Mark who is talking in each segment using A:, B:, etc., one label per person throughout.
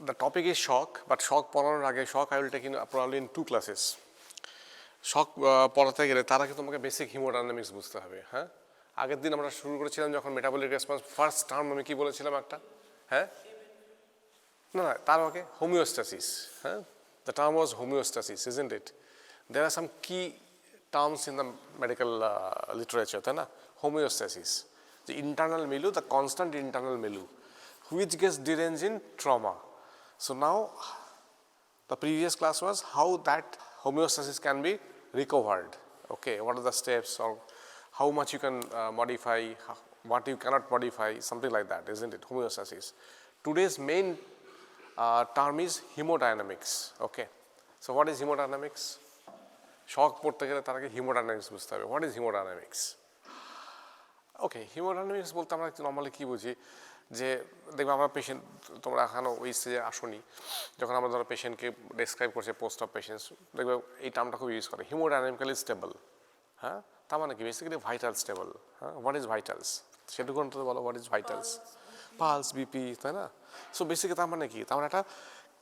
A: the topic is shock, but shock পড়ানোর আগে shock I will take in probably in 2 classes. shock পড়াতে গেলে তার আগে তোমাকে বেসিক হিমোডাইনামিক্স বুঝতে হবে। হ্যাঁ, আগের দিন আমরা শুরু করেছিলাম যখন মেটাবলিক রেসপন্স ফার্স্ট টার্ম আমি কি বলেছিলাম একটা, হ্যাঁ না তার আগে হোমিওস্ট্যাসিস। হ্যাঁ, the term was homeostasis, isn't it? There are some key terms in the medical literature, তাই না? Homeostasis, the internal milieu, the constant internal milieu, which gets deranged in trauma. So now the previous class was how that homeostasis can be recovered. Okay, what are the steps, or how much you can modify, what you cannot modify, something like that, isn't it? Homeostasis. Today's main term is hemodynamics. Okay, so what is hemodynamics? Shock পড়তে গেলে তার আগে hemodynamics বুঝতে হবে। What is hemodynamics? Okay, hemodynamics বলতে আমরা normally কি বুঝি, যে দেখবে আমরা পেশেন্ট, তোমরা এখনো ওই স্টেজে আসোনি, যখন আমরা ধরো পেশেন্টকে ডেসক্রাইব করছে পোস্ট অফ পেশেন্টস, দেখবে এই টার্মটা খুব ইউজ করে, হিমোডাইনামিক্যালি স্টেবল। হ্যাঁ, তার মানে কি বেসিক্যালি ভাইটাল স্টেবল। হ্যাঁ, হোয়াট ইজ ভাইটালস সেটুকু অন্তত বলো, what is vitals? Pulse, BP, তাই না? সো বেসিক্যালি তার মানে কি, তার মানে একটা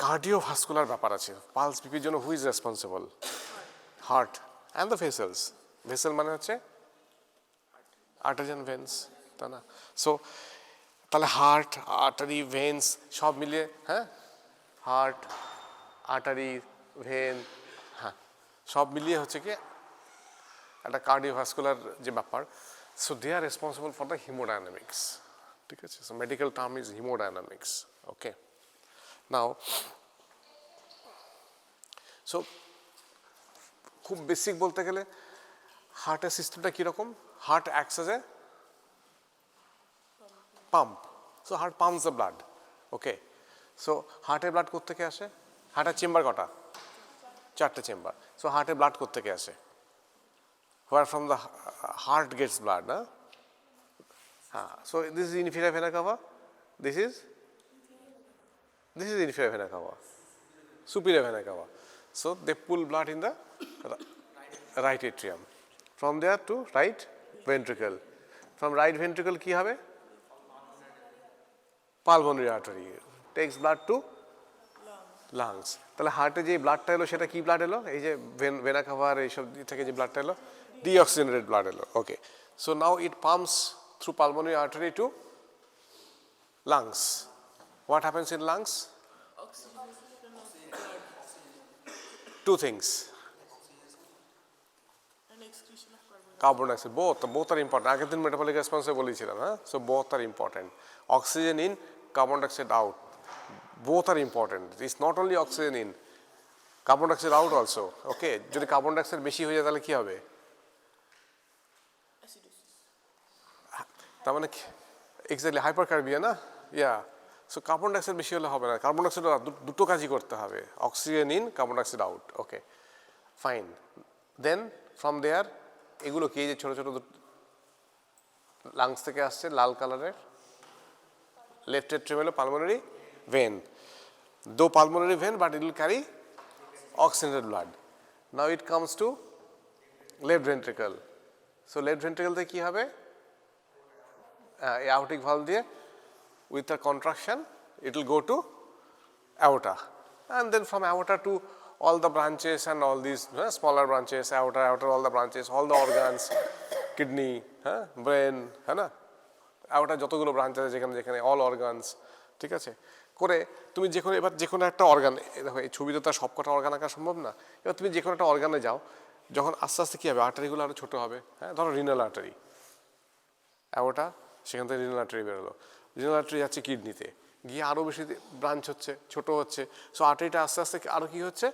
A: কার্ডিওভাস্কুলার ব্যাপার আছে। পালস বিপির জন্য who is responsible? Heart and the vessels. Vessel মানে হচ্ছে আর্টেরিয়ান ভেন্স, তাই না? সো তাহলে হার্ট, আর্টারি, ভেন্স সব মিলিয়ে, হ্যাঁ হার্ট, আর্টারি, ভেন, হ্যাঁ সব মিলিয়ে হচ্ছে কি একটা কার্ডিওভাস্কুলার যে ব্যাপার। So they are responsible for the haemodynamics. ঠিক আছে, so medical term is haemodynamics. Okay, now so খুব বেসিক বলতে গেলে হার্টের সিস্টেমটা কীরকম? Heart acts as a pump, so heart pumps the blood. Okay, so হার্টের ব্লাড কোত্থেকে আসে? হার্টের চেম্বার কটা? 4টে চেম্বার। সো হার্টের ব্লাড কোত্থেকে আসে? Where from the heart gets blood, না? হ্যাঁ, so this is inferior vena cava, this is inferior vena cava, superior vena cava. So they pull blood in the right atrium, from there to right ventricle, from right ventricle কি হবে? Pulmonary artery takes blood to lungs. তাহলে হার্টে যে ব্লাডটা এলো সেটা কি blood এলো? এই যে ভেনা কাভার এইসব থেকে যে ব্লাডটা এলো, ডিঅক্সিজেনেটেড ব্লাড এলো। ওকে, so now it pumps through pulmonary artery to lungs. What happens in lungs? Two things. Carbon dioxide, both are important. আগের দিন metabolic response বলেছিলাম, হ্যাঁ? So both are important. Oxygen in, carbon dioxide out. Both are important. It's not only oxygen in, carbon dioxide out also. Okay, যদি carbon dioxide বেশি হয়ে যায় তাহলে কি হবে? তার মানে এক্স্যাক্টলি হাইপারকার্বিয়া, না? ইয়া, সো কার্বন ডাইঅক্সাইড বেশি হলে হবে না, কার্বন ডাইঅক্সাইড দুটো কাজই করতে হবে, oxygen in, carbon dioxide out. Okay, fine. Then from there এগুলো কি, যে ছোটো ছোটো লাংস থেকে আসছে লাল কালারের, লেফট এট্রিয়াম হলো pulmonary vein, though pulmonary vein but it will carry oxygenated blood. Now it comes to left ventricle. So left ventricle থেকে কি হবে? aortic valve দিয়ে with the contraction it will go to aorta, and then from aorta to all the branches and all these smaller branches, aorta, all the branches, all the organs, kidney, brain, है ना, aorta যতগুলো branch আছে যেখানে যেখানে all organs, ঠিক আছে, করে তুমি যে কোনো, এবার যে কোনো একটা অর্গান, দেখো এই ছবিতে তো সবকটা অর্গান আঁকা সম্ভব না, এবার তুমি যে কোনো একটা অর্গানে যাও, যখন আস্তে আস্তে কী হবে, আর্টারিগুলো আরও ছোটো হবে। হ্যাঁ, ধরো রিনাল আর্টারি, অ্যাওটা, সেখান থেকে রিনাল আর্টারি বেরোলো, রিনাল আর্টারি যাচ্ছে কিডনিতে, গিয়ে আরও বেশি ব্রাঞ্চ হচ্ছে, ছোটো হচ্ছে, সো আর্টারিটা আস্তে আস্তে আরও কী হচ্ছে,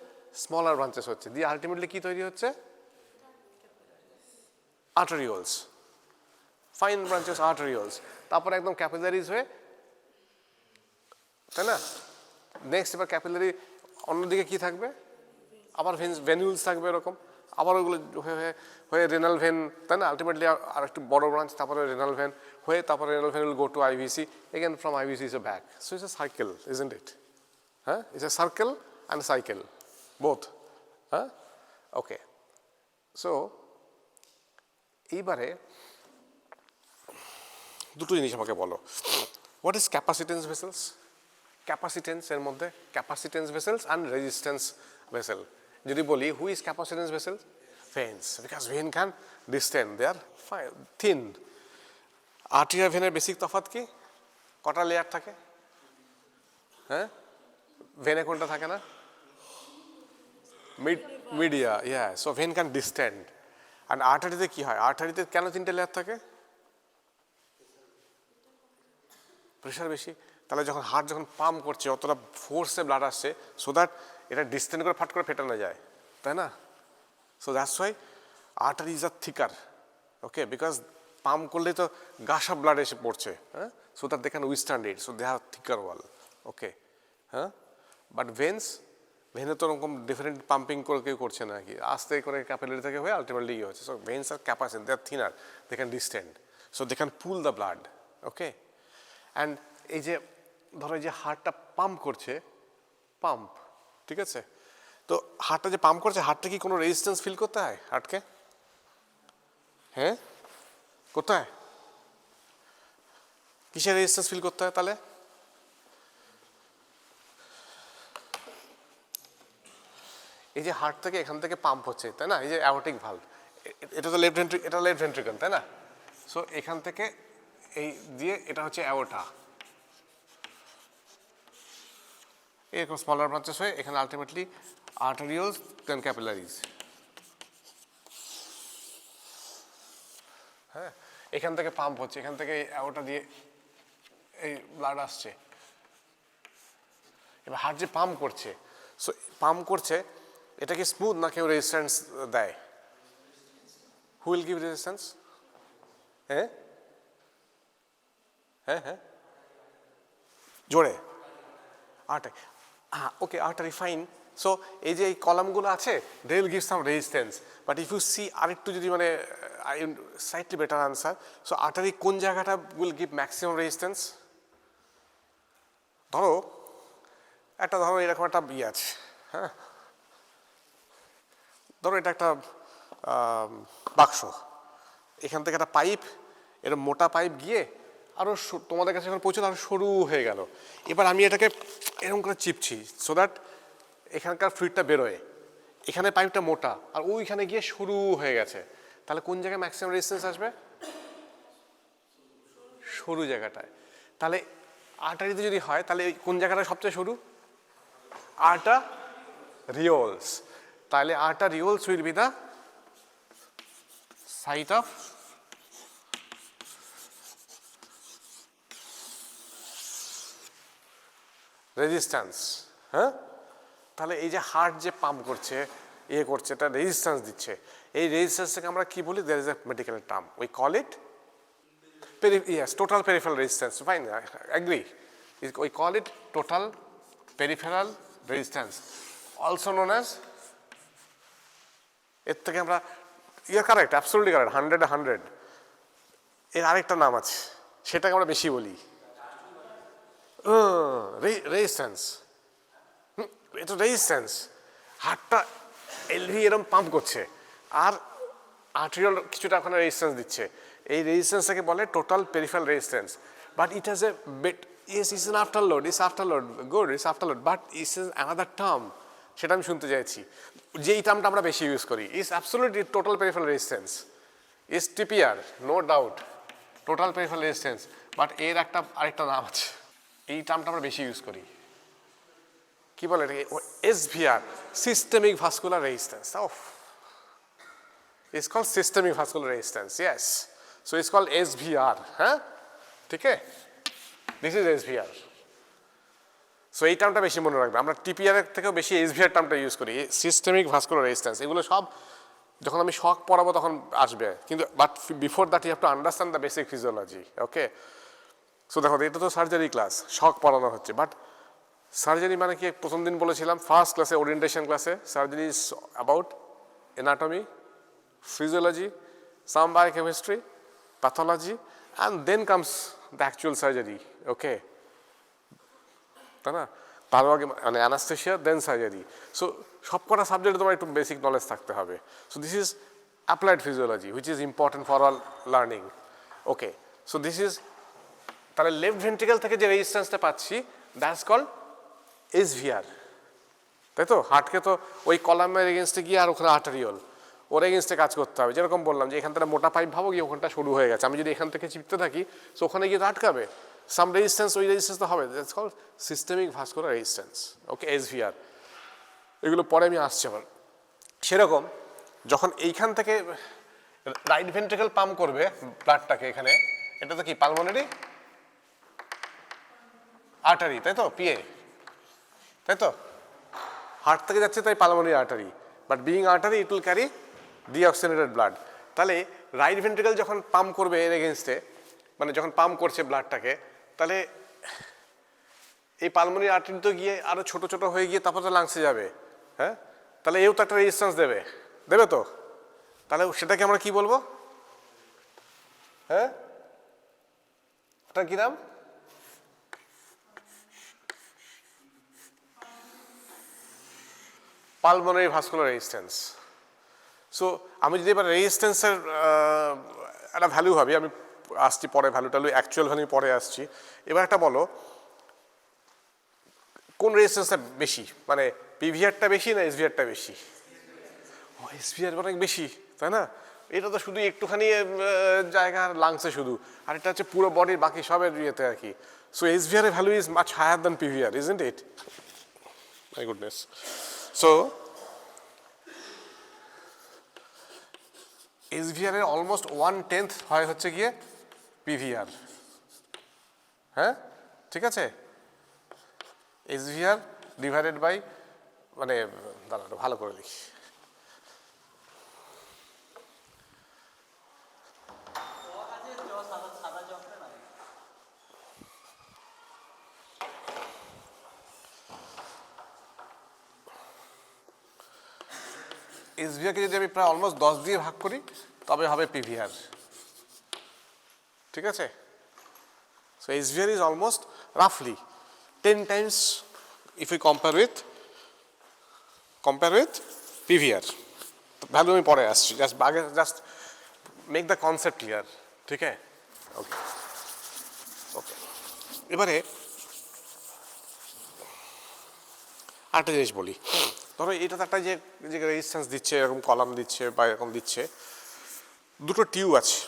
A: স্মলার ব্রাঞ্চেস হচ্ছে, দিয়ে আলটিমেটলি কী তৈরি হচ্ছে, আর্টারিওলস, ফাইন ব্রাঞ্চেস আর্টারিওলস, তারপরে একদম ক্যাপিলারিজ হয়ে, তাই না, নেক্সট এবার ক্যাপিলারি অন্যদিকে কী থাকবে, আবার ভেনিউলস থাকবে এরকম, আবার ওগুলো হয়ে রেনাল ভেন, তাই না, আলটিমেটলি আর একটু বড় ব্রাঞ্চ, তারপরে রেনাল ভেন হয়ে, তারপরে renal vein will go to IVC, again from IVC is a back, so it's a cycle, isn't it? হ্যাঁ, it's a circle and cycle both. হ্যাঁ, ওকে, সো এইবারে দুটো জিনিস আমাকে বলো, what is capacitance vessels? Capacitance এর মধ্যে capacitance vessels and resistance vessel. যদি বলি who is capacitance vessel? Veins, because vein can distend, they are thin. আর্টেরিয়া ভেনের বেসিক তফাৎ কি? কটা লেয়ার থাকে? হ্যাঁ, ভেনে কোনটা থাকে না? Media, yeah. So vein can distend. আর আর্টারিতে কি হয়? আর্টারিতে কেন 3টে লেয়ার থাকে? প্রেশার বেশি। তাহলে যখন হার্ট যখন পাম্প করছে অতটা ফোর্সে ব্লাড আসছে, সো দ্যাট এটা ডিস্টেন্ড করে ফাট করে ফেটে না যায়, তাই না? So that's why arteries are thicker, okay, because pump করলেই তো গাশ অফ ব্লাড এসে পড়ছে, হ্যাঁ, so that they can withstand it, so they have thicker wall, okay, হ্যাঁ। বাট ভেনে তো ওরকম ডিফারেন্ট পাম্পিং করে কেউ করছে না, কি আস্তে করে ক্যাপিলারি থেকে হয়ে আলটিমেটলি ইয়ে হচ্ছে। So veins are capacity, they are thinner, they can distend, so they can pool the blood, okay. And এই যে ধরো এই যে হার্টটা পাম্প করছে, পাম্প, ঠিক আছে, তো হার্টটা যে পাম্প করছে, হার্টটা কি কোনো রেজিস্ট্যান্স ফিল করতে হয় হার্টকে? হ্যাঁ, করতে হয়। কিসের রেজিস্ট্যান্স ফিল করতে হয় তাহলে? এই যে হার্ট থেকে এখান থেকে পাম্প হচ্ছে, তাই না, এই যে অ্যাওর্টিক ভালভ, এটা তো এটা লেফট ভেন্ট্রিকল, তাই না? সো এখান থেকে এই দিয়ে এটা হচ্ছে অ্যাওর্টা, এরকম স্মলার ব্রাঞ্চেস হয়ে এখানে আলটিমেটলি arterioles then capillaries, হ্যাঁ। এখান থেকে পাম্প হচ্ছে, এখান থেকে অ্যাওর্টা দিয়ে এই ব্লাড আসছে। এবার হার্ট যে পাম্প করছে, সো পাম্প করছে, এটা কি স্মুথ না কেউ রেজিস্ট্যান্স দেয়? Who will give resistance? হ্যাঁ হ্যাঁ হ্যাঁ, জোরে আর্টারি, হ্যাঁ, ওকে, আর্টারি, ফাইন। সো এই যে এই কলামগুলো আছে, they will give some resistance, but if you see আরেকটু যদি মানে slightly better answer, so artery কোন জায়গাটা উইল গিভ ম্যাক্সিমাম রেজিস্ট্যান্স? ধরো এরকম একটা ইয়ে আছে, হ্যাঁ, ধরো এটা একটা বাক্স, এখান থেকে একটা পাইপ, এরকম মোটা পাইপ গিয়ে আরও তোমাদের কাছে যখন পৌঁছলো আরও সরু হয়ে গেল। এবার আমি এটাকে এরকম করে চিপছি, সো দ্যাট এখানকার ফ্লুইডটা বেরোয়, এখানে পাইপটা মোটা আর ওইখানে গিয়ে সরু হয়ে গেছে, তাহলে কোন জায়গায় ম্যাক্সিমাম রেজিস্ট্যান্স আসবে? সরু জায়গাটায়। তাহলে আর্টারিতে যদি হয়, তাহলে কোন জায়গাটা সবচেয়ে সরু? arterioles. তাহলে arterioles will be the site of resistance, হ্যাঁ। তাহলে এই যে হার্ট যে পাম্প করছে, ইয়ে করছে, এটা রেজিস্ট্যান্স দিচ্ছে, এই রেজিস্ট্যান্সটাকে আমরা কি বলি? There is a medical term, we call it yes, total peripheral resistance, fine, I agree, we call it total peripheral resistance, also known as, এর থেকে আমরা, you are correct, absolutely correct, 100 এর আরেকটা নাম আছে, সেটাকে আমরা বেশি বলি রেজিস্ট্যান্স। এটা রেজিস্ট্যান্স, হার্টটা এলভি এরকম পাম্প করছে আর আর্টেরিয়াল কিছুটা ওখানে রেজিস্ট্যান্স দিচ্ছে, এই রেজিস্ট্যান্সটাকে বলে total peripheral resistance. But it has a bit, yes it's an afterload, it's afterload, good, it's afterload, but it's another term, সেটা আমি শুনতে চাইছি, যেই টার্মটা আমরা বেশি ইউজ করি, it's absolutely total peripheral resistance, it's TPR, no doubt, total peripheral resistance, but এর আরেকটা নাম আছে, এই টার্মটা আমরা বেশি ইউজ করি, কি বলে এটাকে? SVR, systemic vascular resistance. It's called systemic vascular resistance, yes. So it's called SVR, huh? ঠিক আছে? This is SVR. So এই টার্মটা বেশি মনে রাখবে, আমরা TPR এর থেকেও বেশি SVR টার্মটা ইউজ করি, সিস্টেমিক ভাস্কুলার রেজিস্ট্যান্স। এগুলো সব যখন আমি শক পড়াবো তখন আসবে, কিন্তু but before that you have to understand the basic physiology, okay. So দেখো, এটা তো সার্জারি ক্লাস, শক পড়ানো হচ্ছে, বাট সার্জারি মানে কি? প্রথম দিন বলেছিলাম ফার্স্ট ক্লাসে, ওরিয়েন্টেশন ক্লাসে, surgery is about anatomy, physiology, some biochemistry, pathology, and then comes the actual surgery, okay, তাই না? তারও আগে মানে অ্যানাস্থেশিয়া, দেন সার্জারি। সো সবকটা সাবজেক্টে তোমার একটু বেসিক নলেজ থাকতে হবে। So this is applied physiology, which is important for all learning, okay. So this is, তাহলে লেফট ভেন্ট্রিকল থেকে যে রেজিস্ট্যান্সটা পাচ্ছি, দ্যাটস কল্ড SVR, তাই তো? হার্টকে তো ওই কলামের এগেনস্টে গিয়ে আর ওখানে আর্টারিওল, ওর এগেনস্টে কাজ করতে হবে। যেরকম বললাম যে এখান থেকে মোটা পাইপ ভাবো গিয়ে ওখানটা শুরু হয়ে গেছে, আমি যদি এখান থেকে চিপতে থাকি তো ওখানে গিয়ে তো আটকাবে, সাম রেজিস্ট্যান্স, ওই রেজিস্ট্যান্স তো হবে, that's called systemic vascular resistance. Okay, SVR, এগুলো পরে আমি আসছি আবার। সেরকম যখন এইখান থেকে রাইট ভেন্ট্রিকল পাম্প করবে ব্লাডটাকে, এখানে এটা তো কি পালমোনারি আর্টারি, তাই তো, PA, তাই তো? হার্ট থেকে যাচ্ছে তাই pulmonary artery, but being artery it will carry deoxygenated blood. তাহলে রাইট ভেন্ট্রিকল যখন পাম্প করবে এর এগেনস্টে, মানে যখন পাম্প করছে ব্লাডটাকে, তাহলে এই পালমোনারি আর্টারি তো গিয়ে আরো ছোট ছোট হয়ে গিয়ে তারপর তো লাংসে যাবে, হ্যাঁ? তাহলে এও তো একটা রেজিস্ট্যান্স দেবে, দেবে তো? তাহলে সেটাকে আমরা কি বলবো? হ্যাঁ, ওটা কি নাম? Pulmonary vascular resistance. সো আমি যদি এবার রেজিস্ট্যান্সের একটা ভ্যালু ভাবি, আমি আসছি পরে, ভ্যালু ট্যালু অ্যাকচুয়াল ভ্যালু পরে আসছি। এবার একটা বলো কোন রেজিস্ট্যান্সটা বেশি, মানে PVRটা বেশি না SVRটা বেশি? SVR অনেক বেশি, তাই না? এটা তো শুধু একটুখানি জায়গা লাংসে শুধু, আর এটা হচ্ছে পুরো বডির বাকি সবের ইয়েতে আর কি। সো SVR এর value is much higher than PVR, isn't it? My goodness. So SVR এর অলমোস্ট 1/10 হয় হচ্ছে গিয়ে PVR, হ্যাঁ, ঠিক আছে? SVR ডিভাইডেড বাই, মানে দাঁড়ানো ভালো করে লিখি, SVR কে যদি আমি প্রায় অলমোস্ট 10 দিয়ে ভাগ করি তবে হবে PVR, ঠিক আছে? So SVR is almost roughly 10 times if we compare with PVR. Value আমি পরে আসছি, just make the concept clear, ঠিক আছে? ওকে ওকে, এবারে আরেকটা জিনিস বলি। ধরো এটা তো একটা যে রেজিস্ট্যান্স দিচ্ছে, এরকম কলাম দিচ্ছে বা এরকম দিচ্ছে, দুটো টিউব আছে,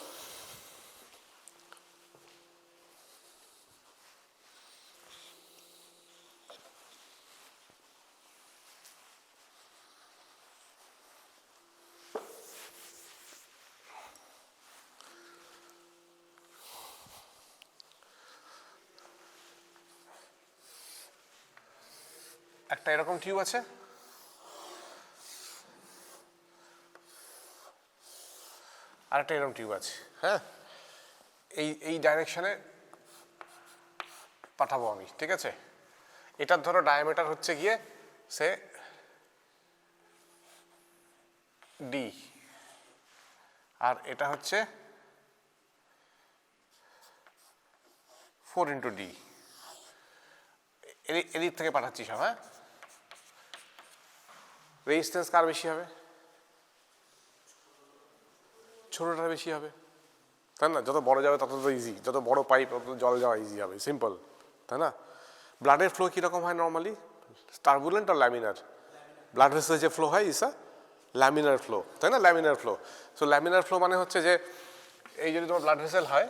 A: একটা এরকম টিউব আছে, আর একটা এরকম টিউব আছে, হ্যাঁ? এই ডাইরেকশনে পাঠাবো আমি, ঠিক আছে? এটার ধরো ডায়ামিটার হচ্ছে গিয়ে সে D, আর এটা হচ্ছে 4 × D, এদিক থেকে পাঠাচ্ছি সব, হ্যাঁ? রেজিস্ট্যান্স কার বেশি হবে? ছোটটা বেশি হবে, তাই না? যত বড় যাবে তত তো ইজি, যত বড় পাইপ তত জল যাওয়া ইজি হবে, সিম্পল, তাই না? ব্লাডের ফ্লো কীরকম হয় নর্মালি, টার্বুলেন্ট আর ল্যামিনার? ব্লাড ভেসেল যে ফ্লো হয় ইস আ ল্যামিনার ফ্লো, তাই না? Laminar flow. So laminar flow মানে হচ্ছে যে এই যদি তোমার ব্লাড ভেসেল হয়,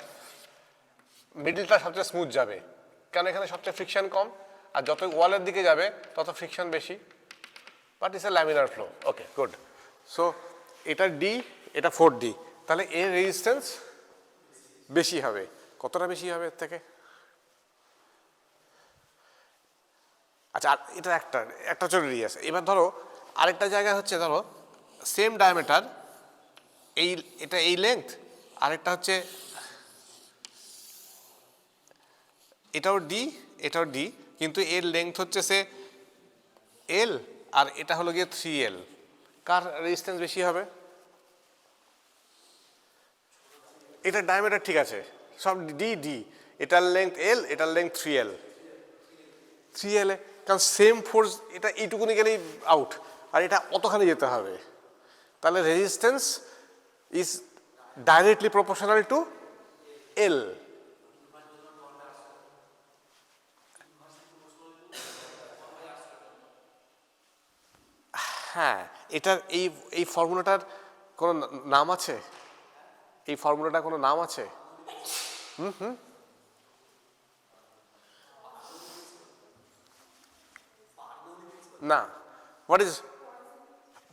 A: মিডলটা সবচেয়ে স্মুথ যাবে, কারণ এখানে সবচেয়ে ফ্রিকশন কম, আর যত ওয়ালের দিকে যাবে তত ফ্রিকশন বেশি, but it's a laminar flow. Okay, good. So এটা D, এটা 4D, তাহলে এর রেজিস্ট্যান্স বেশি হবে। কতটা বেশি হবে এর থেকে? আচ্ছা, আর এটা একটা জরুরি আছে। এবার ধরো আরেকটা জায়গা হচ্ছে, ধরো সেম ডায়ামিটার, এটা এই লেন্থ, আরেকটা হচ্ছে এটাও D, এটাও D, কিন্তু এর লেন্থ হচ্ছে সে L, আর এটা হলো গিয়ে 3L, কার রেজিস্ট্যান্স বেশি হবে? এটার ডায়ামিটার ঠিক আছে, সব D, এটার লেন্থ L, এটার লেন্থ 3L, কারণ সেম ফোর্স, এটা এইটুকুনি গেলেই আউট, আর এটা অতখানি যেতে হবে, তাহলে resistance is directly proportional two L। হ্যাঁ, এটার এই ফর্মুলাটার কোনো নাম আছে? এই ফর্মুলাটার কোনো নাম আছে? না। What is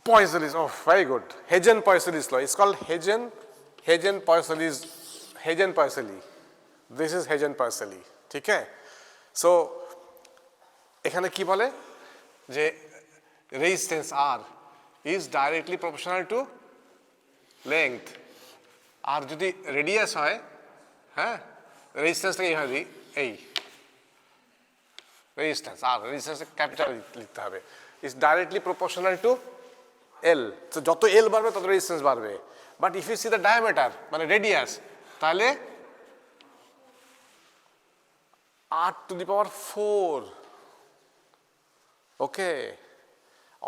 A: Poiseuille's? Oh, very good. Hagen-Poiseuille's law. It's called Hagen-Poiseuille's. Hagen-Poiseuille. This is Hagen-Poiseuille. ঠিক আছে? So এখানে কি বলে যে resistance R is directly proportional to length. আর যদি রেডিয়াস হয়, হ্যাঁ, রেজিস্ট্যান্সটাকে এইভাবে এই রেজিস্ট্যান্স আর রেজিস্ট্যান্স ক্যাপিটাল লিখতে হবে, is directly proportional to L. তো যত এল বাড়বে তত রেজিস্ট্যান্স বাড়বে। But if you see the diameter মানে রেডিয়াস, তাহলে R⁴ okay.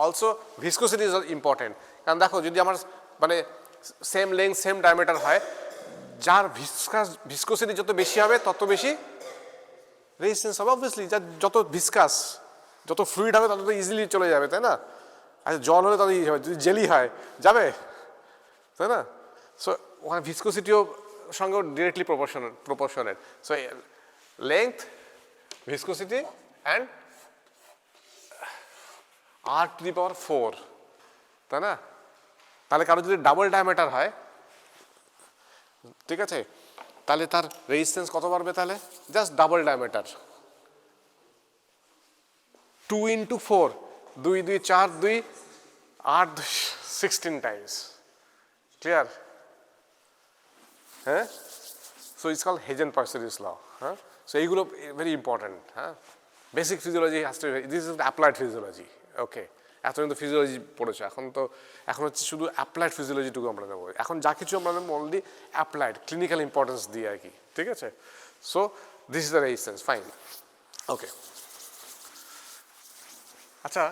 A: Also viscosity is important, কারণ দেখো যদি আমার মানে সেম লেন্থ সেম ডায়ামিটার হয়, যার ভিসকোসিটি যত বেশি হবে তত বেশি রেজিস্ট্যান্স হবে। অবভিয়াসলি যার যত ভিসকাস, যত ফ্লুইড হবে তত ইজিলি চলে যাবে, তাই না? আচ্ছা জল হলে তত ইজি হবে, যদি জেলি হয় যাবে, তাই না? সো ওখানে ভিসকোসিটিও সঙ্গেও directly proportionate. So length, viscosity and R⁴, তাই না? তাহলে কারো যদি ডাবল ডায়ামিটার হয়, ঠিক আছে, তাহলে তার রেজিস্ট্যান্স কত বাড়বে? তাহলে just double diameter 2 × 4, 2 × 2 = 4, 2 8 16 times. Clear? হ্যাঁ, so it's called Hagen-Poiseuille's law। হ্যাঁ, সো এইগুলো ভেরি ইম্পর্টেন্ট। হ্যাঁ, basic physiology has to, this is applied physiology. Okay, এতদিন তো ফিজিওলজি পড়েছো, এখন হচ্ছে শুধু অ্যাপ্লাইড ফিজিওলজিটুকু আমরা নেবো। এখন যা কিছু আমরা নেবো অনলি অ্যাপ্লাইড, ক্লিনিক্যাল ইম্পর্টেন্স দিয়ে আর কি, ঠিক আছে? So this is the resistance, fine, okay. আচ্ছা,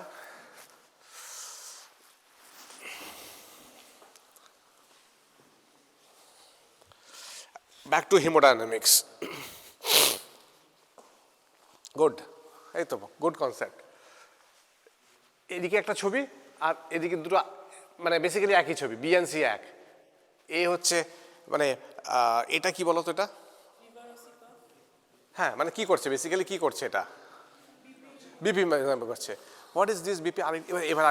A: ব্যাক টু হেমোডাইনামিক্স। গুড, এই তো গুড কনসেপ্ট। এদিকে একটা ছবি আর এদিকে দুটো, মানে বেসিক্যালি একই ছবি, বি এন্ড সি এক। এ হচ্ছে মানে এটা কি বলতো, এটা হ্যাঁ মানে কি করছে, বেসিক্যালি কি করছে এটা? বিপি মেজার করছে। What is this BP? এবার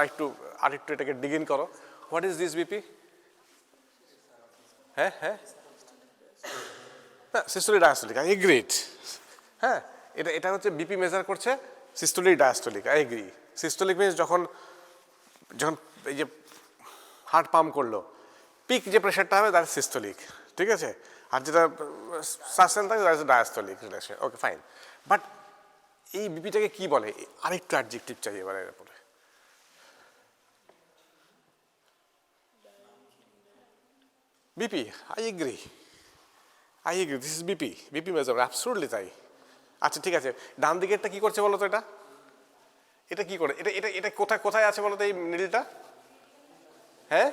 A: আরেকটু এটাকে ডিগ ইন করো। What is this BP? হ্যাঁ হ্যাঁ হ্যাঁ, সিস্টোলিক ডায়াস্টোলিক, আই এগ্রি। হ্যাঁ, এটা হচ্ছে বিপি মেজার করছে systolic diastolic, I agree. Systolic means যখন এই যে হার্ট পাম্প করলো, পিক যে প্রেশারটা হবে দ্যাট ইজ সিস্টোলিক, ঠিক আছে? আর যেটা সাসটেন থাকে that is diastolic relation, okay fine. But এই বিপিটাকে কি বলে? আরেকটু অ্যাডজেক্টিভ চাই এবারে এর উপরে। BP, I agree, this is BP measure, absolutely তাই। আচ্ছা ঠিক আছে, ডান দিকেরটা কি করছে বলো তো? এটা কি করে? এটা কোথায় আছে বলো তো এই নিডলটা? হ্যাঁ,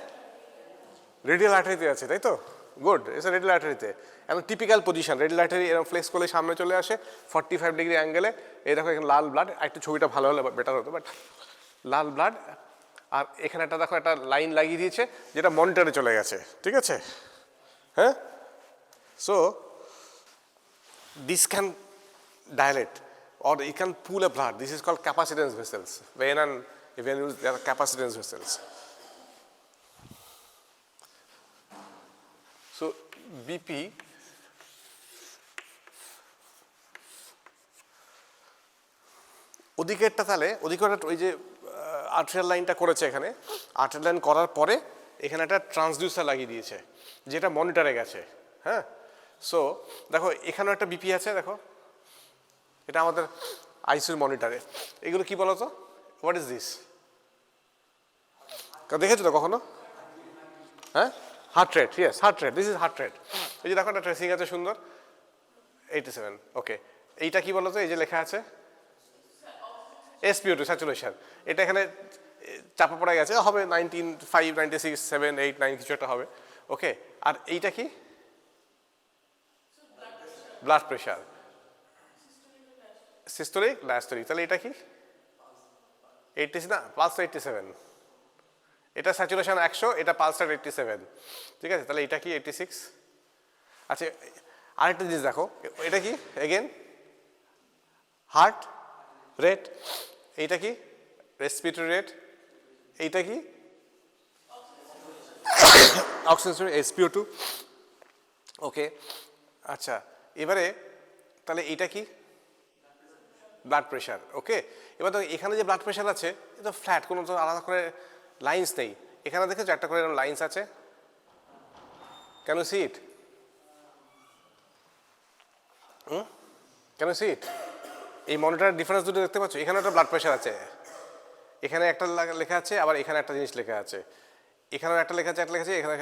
A: রেডিয়াল আর্টারিতে আছে, তাই তো? গুড, এসে রেডিয়াল আর্টারিতে। এবং টিপিক্যাল পজিশন, রেডিয়াল আর্টারি এরকম ফ্লেক্স করলে সামনে চলে আসে 45 ডিগ্রি অ্যাঙ্গেলে। এই দেখো এখানে লাল ব্লাড, একটু ছবিটা ভালো হলে বেটার হতো, বাট লাল ব্লাড। আর এখানে একটা দেখো একটা লাইন লাগিয়ে দিয়েছে যেটা মনিটরে চলে গেছে, ঠিক আছে? হ্যাঁ, so this can dilate or you can pool a blood. This is called capacitance vessels. Vein and venous, they are capacitance vessels. So BP ওদিকেরটা, তাহলে ওদিকে ওই যে আর্টেরিয়াল লাইনটা করেছে, এখানে আর্টেরিয়াল লাইন করার পরে এখানে একটা ট্রান্সডিউসার লাগিয়ে দিয়েছে যেটা মনিটরে গেছে। হ্যাঁ, সো দেখো এখানেও একটা বিপি আছে, দেখো এটা আমাদের আইসিইউর মনিটরে। এগুলো কি বলো তো? What is this? দেখেছো তো কখনো? হ্যাঁ, heart rate, yes heart rate, this is heart rate. এই যে দেখো একটা ট্রেসিং আছে সুন্দর, 87, ওকে। এইটা কি বলো তো? এই যে লেখা আছে SpO2 স্যাচুরেশন, এটা এখানে চাপা পড়ে গেছে, হবে 95, 96, 7, 8, 9 কিছু একটা হবে, ওকে। আর এইটা কি? Blood pressure, systolic diastolic. তাহলে এটা কি? 80 না, পালস 87, এটা স্যাচুরেশন 100, এটা পালস রেট 87, ঠিক আছে? তাহলে এটা কি 86? আচ্ছা আরেকটা জিনিস দেখো, এটা কি এগেন হার্ট রেট, এইটা কি রেসপিরেটরি রেট, এইটা কি অক্সিজেন SpO2, ওকে। আচ্ছা এবারে তাহলে এইটা কি ব্লাড প্রেশার, ওকে। এবার তো এখানে যে ব্লাড প্রেশার আছে এটা ফ্ল্যাট, কোনো তো আলাদা করে লাইন্স নেই। এখানে দেখেছো একটা করে এরকম লাইন্স আছে, can you see it? Can you see it? এই মনিটরের ডিফারেন্স দুটো দেখতে পাচ্ছ? এখানে একটা ব্লাড প্রেশার আছে, এখানে একটা লেখা আছে, আবার এখানে একটা জিনিস লেখা আছে, এখানেও একটা লেখা আছে, একটা লেখা আছে এখানে।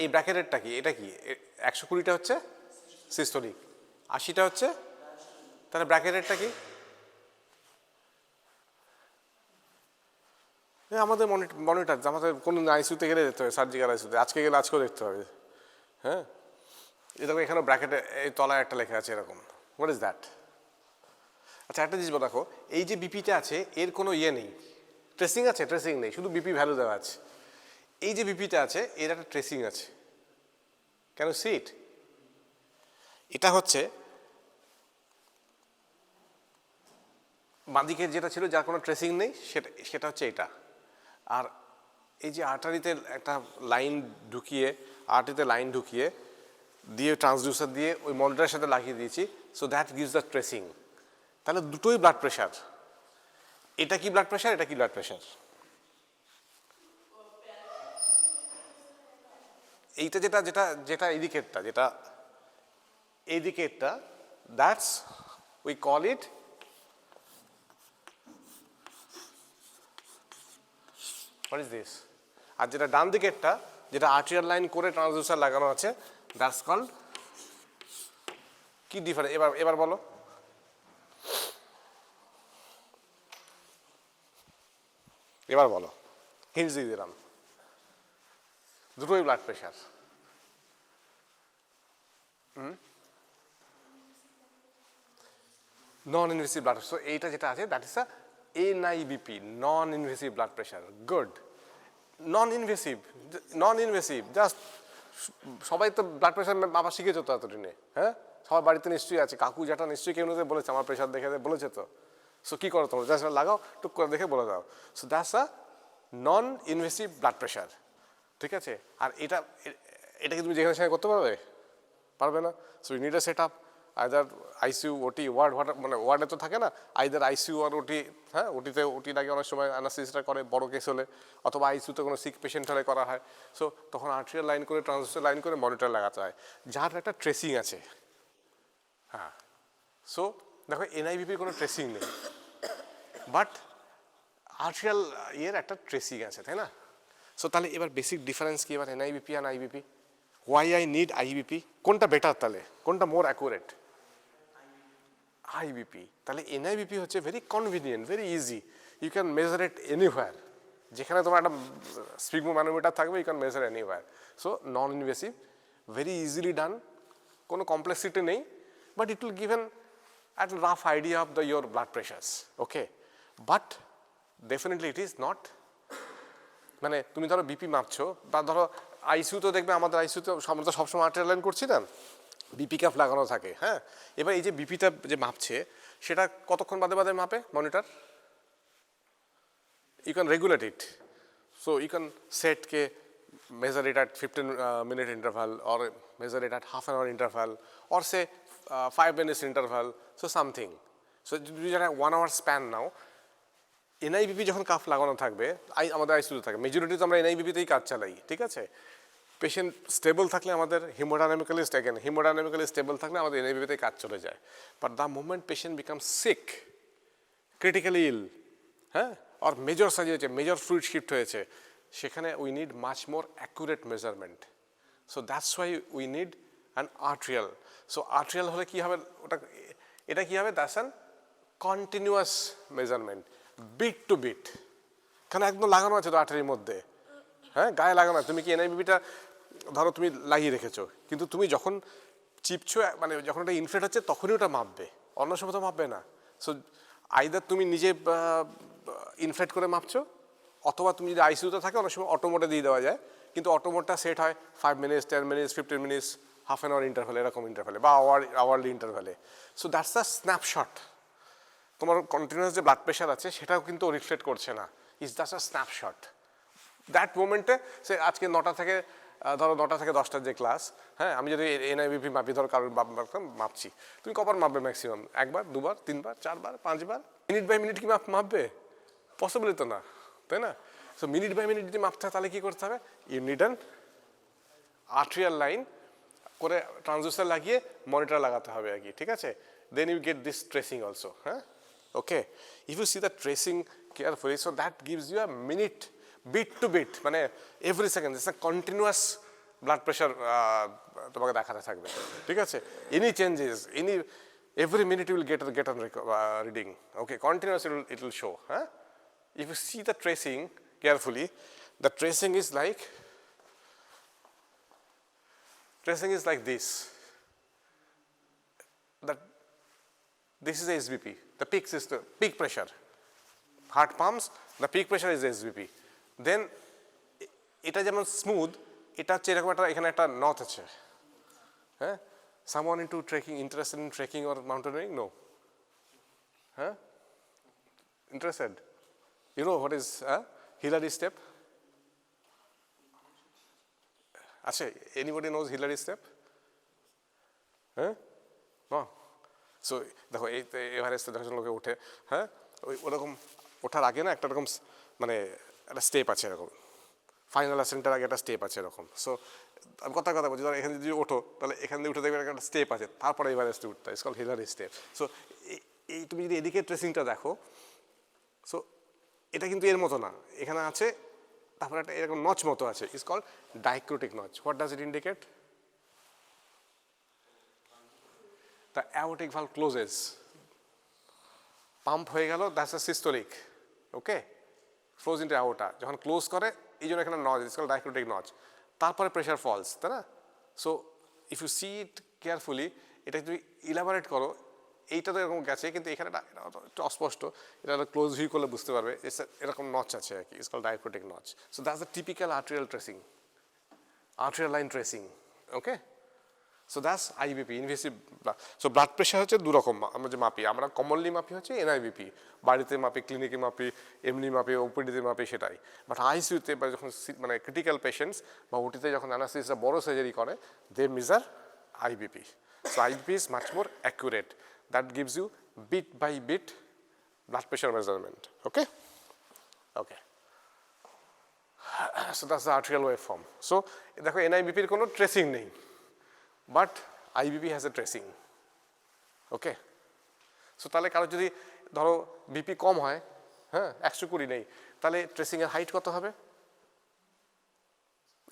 A: এই ব্র্যাকেটেরটা কি? এটা কি 120টা হচ্ছে সিস্টোলিক, 80টা হচ্ছে, তাহলে ব্র্যাকেটেরটা কি? আমাদের মনিটর আমাদের কোনো আইসিউতে গেলে দেখতে হবে, সার্জিক্যাল আইসিউতে আজকে গেলে আজকেও দেখতে হবে। হ্যাঁ এই দেখো এখানেও ব্র্যাকেটে এই তলায় একটা লেখা আছে এরকম, হোয়াট ইজ দ্যাট? আচ্ছা একটা জিনিস দেখো, এই যে বিপিটা আছে এর কোনো ইয়ে নেই, ট্রেসিং আছে? ট্রেসিং নেই, শুধু বিপি ভ্যালু দেওয়া আছে। এই যে বিপিটা আছে এর একটা ট্রেসিং আছে, কেন সিট? এটা হচ্ছে বাঁদিকের যেটা ছিল যার কোনো ট্রেসিং নেই, সেটা হচ্ছে এটা। আর এই যে আর্টারিতে একটা লাইন ঢুকিয়ে, আর্টারিতে লাইন ঢুকিয়ে দিয়ে ট্রান্সডিউসার দিয়ে ওই মনিটরের সাথে লাগিয়ে দিয়েছি, so that gives the tracing. তাহলে দুটোই ব্লাড প্রেশার। এটা কি ব্লাড প্রেশার, এটা কি ব্লাড প্রেশার? এইটা যেটা যেটা যেটা এদিকেরটা, যেটা এইদিকেরটা, that's we call it what is this. আর যেটা ডান দিকেরটা, যেটা আর্টেরিয়াল লাইন করে ট্রান্সডিউসার লাগানো আছে, দ্যাটস কল্ড কি ডিফারেন্স? এবার বলো। এবার বলো, হিন্টস দিয়ে দিলাম, দুটোই blood pressure. Non invasive blood, so এইটা যেটা আছে that is a NIBP, non invasive blood pressure. Good, non invasive just. সবাই তো ব্লাড প্রেশার মাপা শিখেছো তো এতদিনে, হ্যাঁ? সবার বাড়িতে নিশ্চয়ই আছে, কাকু যেটা নিশ্চয়ই কেউ বলেছে আমার প্রেশার দেখে বলেছে তো। সো কী করো তোমরা? জাস্ট লাগাও, টুক করে দেখে বলে দাও। So that's a non invasive blood pressure, ঠিক আছে? আর এটা কি তুমি যেখানে সেখানে করতে পারবে? পারবে না। So you need a set up, either ICU, OT, ward, মানে ওয়ার্ডে তো থাকে না, আইদার আইসিইউ আর ওটি। হ্যাঁ ওটি লাগে অনেক সময় অ্যানাস্থেসিসটা করে বড় কেস হলে, অথবা আইসিইউতে কোনো সিক পেশেন্ট হলে করা হয়। সো তখন আর্টেরিয়াল লাইন করে, ট্রান্সডিউসার লাইন করে মনিটর লাগাতে হয়, যার একটা ট্রেসিং আছে। হ্যাঁ সো দেখো NIBPর কোনো ট্রেসিং নেই, বাট আর্টেরিয়াল ইয়ের একটা ট্রেসিং আছে, তাই না? সো তাহলে এবার বেসিক ডিফারেন্স কি এবার NIBP আর IBP? Why I need IBP? কোনটা বেটার তাহলে, কোনটা মোর অ্যাকুরেট? IBP। তাহলে NIBP হচ্ছে very convenient, very easy, you can measure it anywhere. যেখানে তোমার একটা স্পিগমোম্যানোমিটার থাকবে, you can measure anywhere. So non invasive, very easily done, কোনো কমপ্লেক্সিটি নেই, but it will given at a rough idea of your blood pressures, okay? But definitely it is not, মানে তুমি ধরো BP মাপছো, বা ধরো ICU তো দেখবে, আমাদের আইসিইউতে আমরা তো সবসময় আর্টেরিয়াল লাইন করছি না, বিপি ক্যাপ লাগানো থাকে। হ্যাঁ এবার এই যে বিপিটা যে মাপছে, সেটা কতক্ষণ বাদে বাদে মাপে monitor? You can regulate it, so you can set কে measure it at 15-minute interval, or measure it at half an hour interval, or say 5 minutes interval, so something. So you just have 1 hour span now. NIBP যখন calf লাগানো থাকবে, আমাদের আইসিইউতে থাকে, majority তো আমরা NIBPতেই কাজ চালাই, ঠিক আছে? পেশেন্ট স্টেবল থাকলে আমাদের হিমোডাইনামিক্যালি স্টেবল থাকলে আমাদের NIBPতেই কাজ চলে যায়। But the moment patient become sick, critically ill, হ্যাঁ, আর মেজর সার্জারি হয়েছে, মেজর ফ্লুইড শিফট হয়েছে, সেখানে we need much more accurate measurement. So that's why we need an arterial. So arterial হলে কী হবে, এটা কী হবে? That's an continuous measurement, beat to beat. কারণ একদম লাগানো আছে তো আর্টারির মধ্যে, হ্যাঁ গায়ে লাগানো আছে। তুমি কি NIBPটা ধরো তুমি লাগিয়ে রেখেছো, কিন্তু তুমি যখন চিপছো, মানে যখন এটা ইনফ্লেট হচ্ছে তখনই ওটা মাপবে, অন্য সময় তো মাপবে না। সো আইদার তুমি নিজে ইনফ্লেট করে মাপছো, অথবা তুমি যদি আইসিইউতে থাকে অনেক সময় অটোমোডে দিয়ে দেওয়া যায়, কিন্তু অটোমোডটা সেট হয় 5 minutes, 10 minutes, 15 minutes, half an hour ইন্টারভ্যালে, এরকম ইন্টারভ্যালে বা আওয়ারলি ইন্টারভ্যালে। So that's the snapshot. তোমার কন্টিনিউয়াস যে ব্লাড প্রেশার আছে সেটাও কিন্তু রিফ্লেক্ট করছে না, is just a snapshot. That মোমেন্টে সে আজকে 9টা থেকে ধরো 9টা থেকে 10টার যে ক্লাস, হ্যাঁ, আমি যদি এনআইবিপি মাপি, ধরো কারোর মাপছি, তুমি কবার মাপবে ম্যাক্সিমাম? 1বার, 2বার, 3বার, 4বার, 5বার? মিনিট বাই মিনিট কি মাপবে? পসিবলই তো না, তাই না? সো মিনিট বাই মিনিট যদি মাপতে হয় তাহলে কী করতে হবে? You need an arterial line করে ট্রান্সডিউসার লাগিয়ে মনিটর লাগাতে হবে আর কি, ঠিক আছে? Then you get this tracing also, হ্যাঁ, okay? If you see the tracing carefully, so that gives you a minute, beat to beat, মানে every second it's a continuous blood pressure তোমাকে দেখাতে থাকবে, ঠিক আছে? Any changes, every minute you will get a reading, okay? Continuous it will show, huh? If you see the tracing carefully, the tracing is like this. This is SVP, the peak system, peak pressure. Heart pumps, the peak pressure is SVP. Then এটা যেমন smooth, এটা হচ্ছে এরকম একটা, এখানে একটা নথ আছে, হ্যাঁ? Someone interested in trekking or mountaineering? No. Huh? Interested? You know what is Hillary step? Achha, anybody knows Hillary step? Huh? No. So দেখো এই এভারেস্টে যখন লোকে ওঠে, হ্যাঁ, ওরকম ওঠার আগে না একটা রকম মানে একটা স্টেপ আছে এরকম, ফাইনাল অ্যাসেন্টের আগে একটা স্টেপ আছে এরকম। সো আমি কথা বলছি, ধরো এখানে যদি ওঠো তাহলে এখান দিয়ে উঠে দেখবে একটা স্টেপ আছে, তারপরে এভারেস্টে উঠতে হয়, it's called Hillary step. So এই তুমি যদি এদিকে ট্রেসিংটা দেখো, সো এটা কিন্তু এর মতো না, এখানে আছে, তারপরে একটা এরকম নচ মতো আছে, it's called dicrotic notch. What does it indicate? The aortic valve closes, pump হয়ে গেল, that's a systolic, okay, flows into aorta, যখন ক্লোজ করে এই জন্য এখানে notch, it's called dicrotic notch. তারপরে প্রেশার ফলস, তাই না? So if you see it carefully, এটা যদি ইলাবোরেট করো, এইটা তো এরকম গেছে, কিন্তু এখানে একটু অস্পষ্ট, এটা ক্লোজ ভিউ করলে বুঝতে পারবে এরকম নচ আছে আর কি, it's called dicrotic notch. So that's the typical arterial tracing, arterial line tracing, okay? So that's IBP, invasive. সো ব্লাড প্রেশার হচ্ছে দু রকম আমরা যে মাপি, আমরা কমনলি মাপি হচ্ছে এনআইবিপি, বাড়িতে মাপি, ক্লিনিকে মাপি, এমনি মাপি, ওপিডিতে মাপি, সেটাই। বাট আইসিইউতে বা যখন মানে ক্রিটিক্যাল পেশেন্টস বা ওটিতে যখন অ্যানাস্থেসিসটা বড় সার্জারি করে, they measure IBP. So IBP is much more accurate, that gives you beat by beat blood pressure measurement, okay? Okay, so that's the arterial wave form. So দেখো এনআইবিপির কোনো ট্রেসিং নেই, but IBP has a tracing, okay? So তাহলে কারো যদি ধরো BP কম হয়, হ্যাঁ, 120 নেই, তাহলে ট্রেসিংয়ের হাইট কত হবে?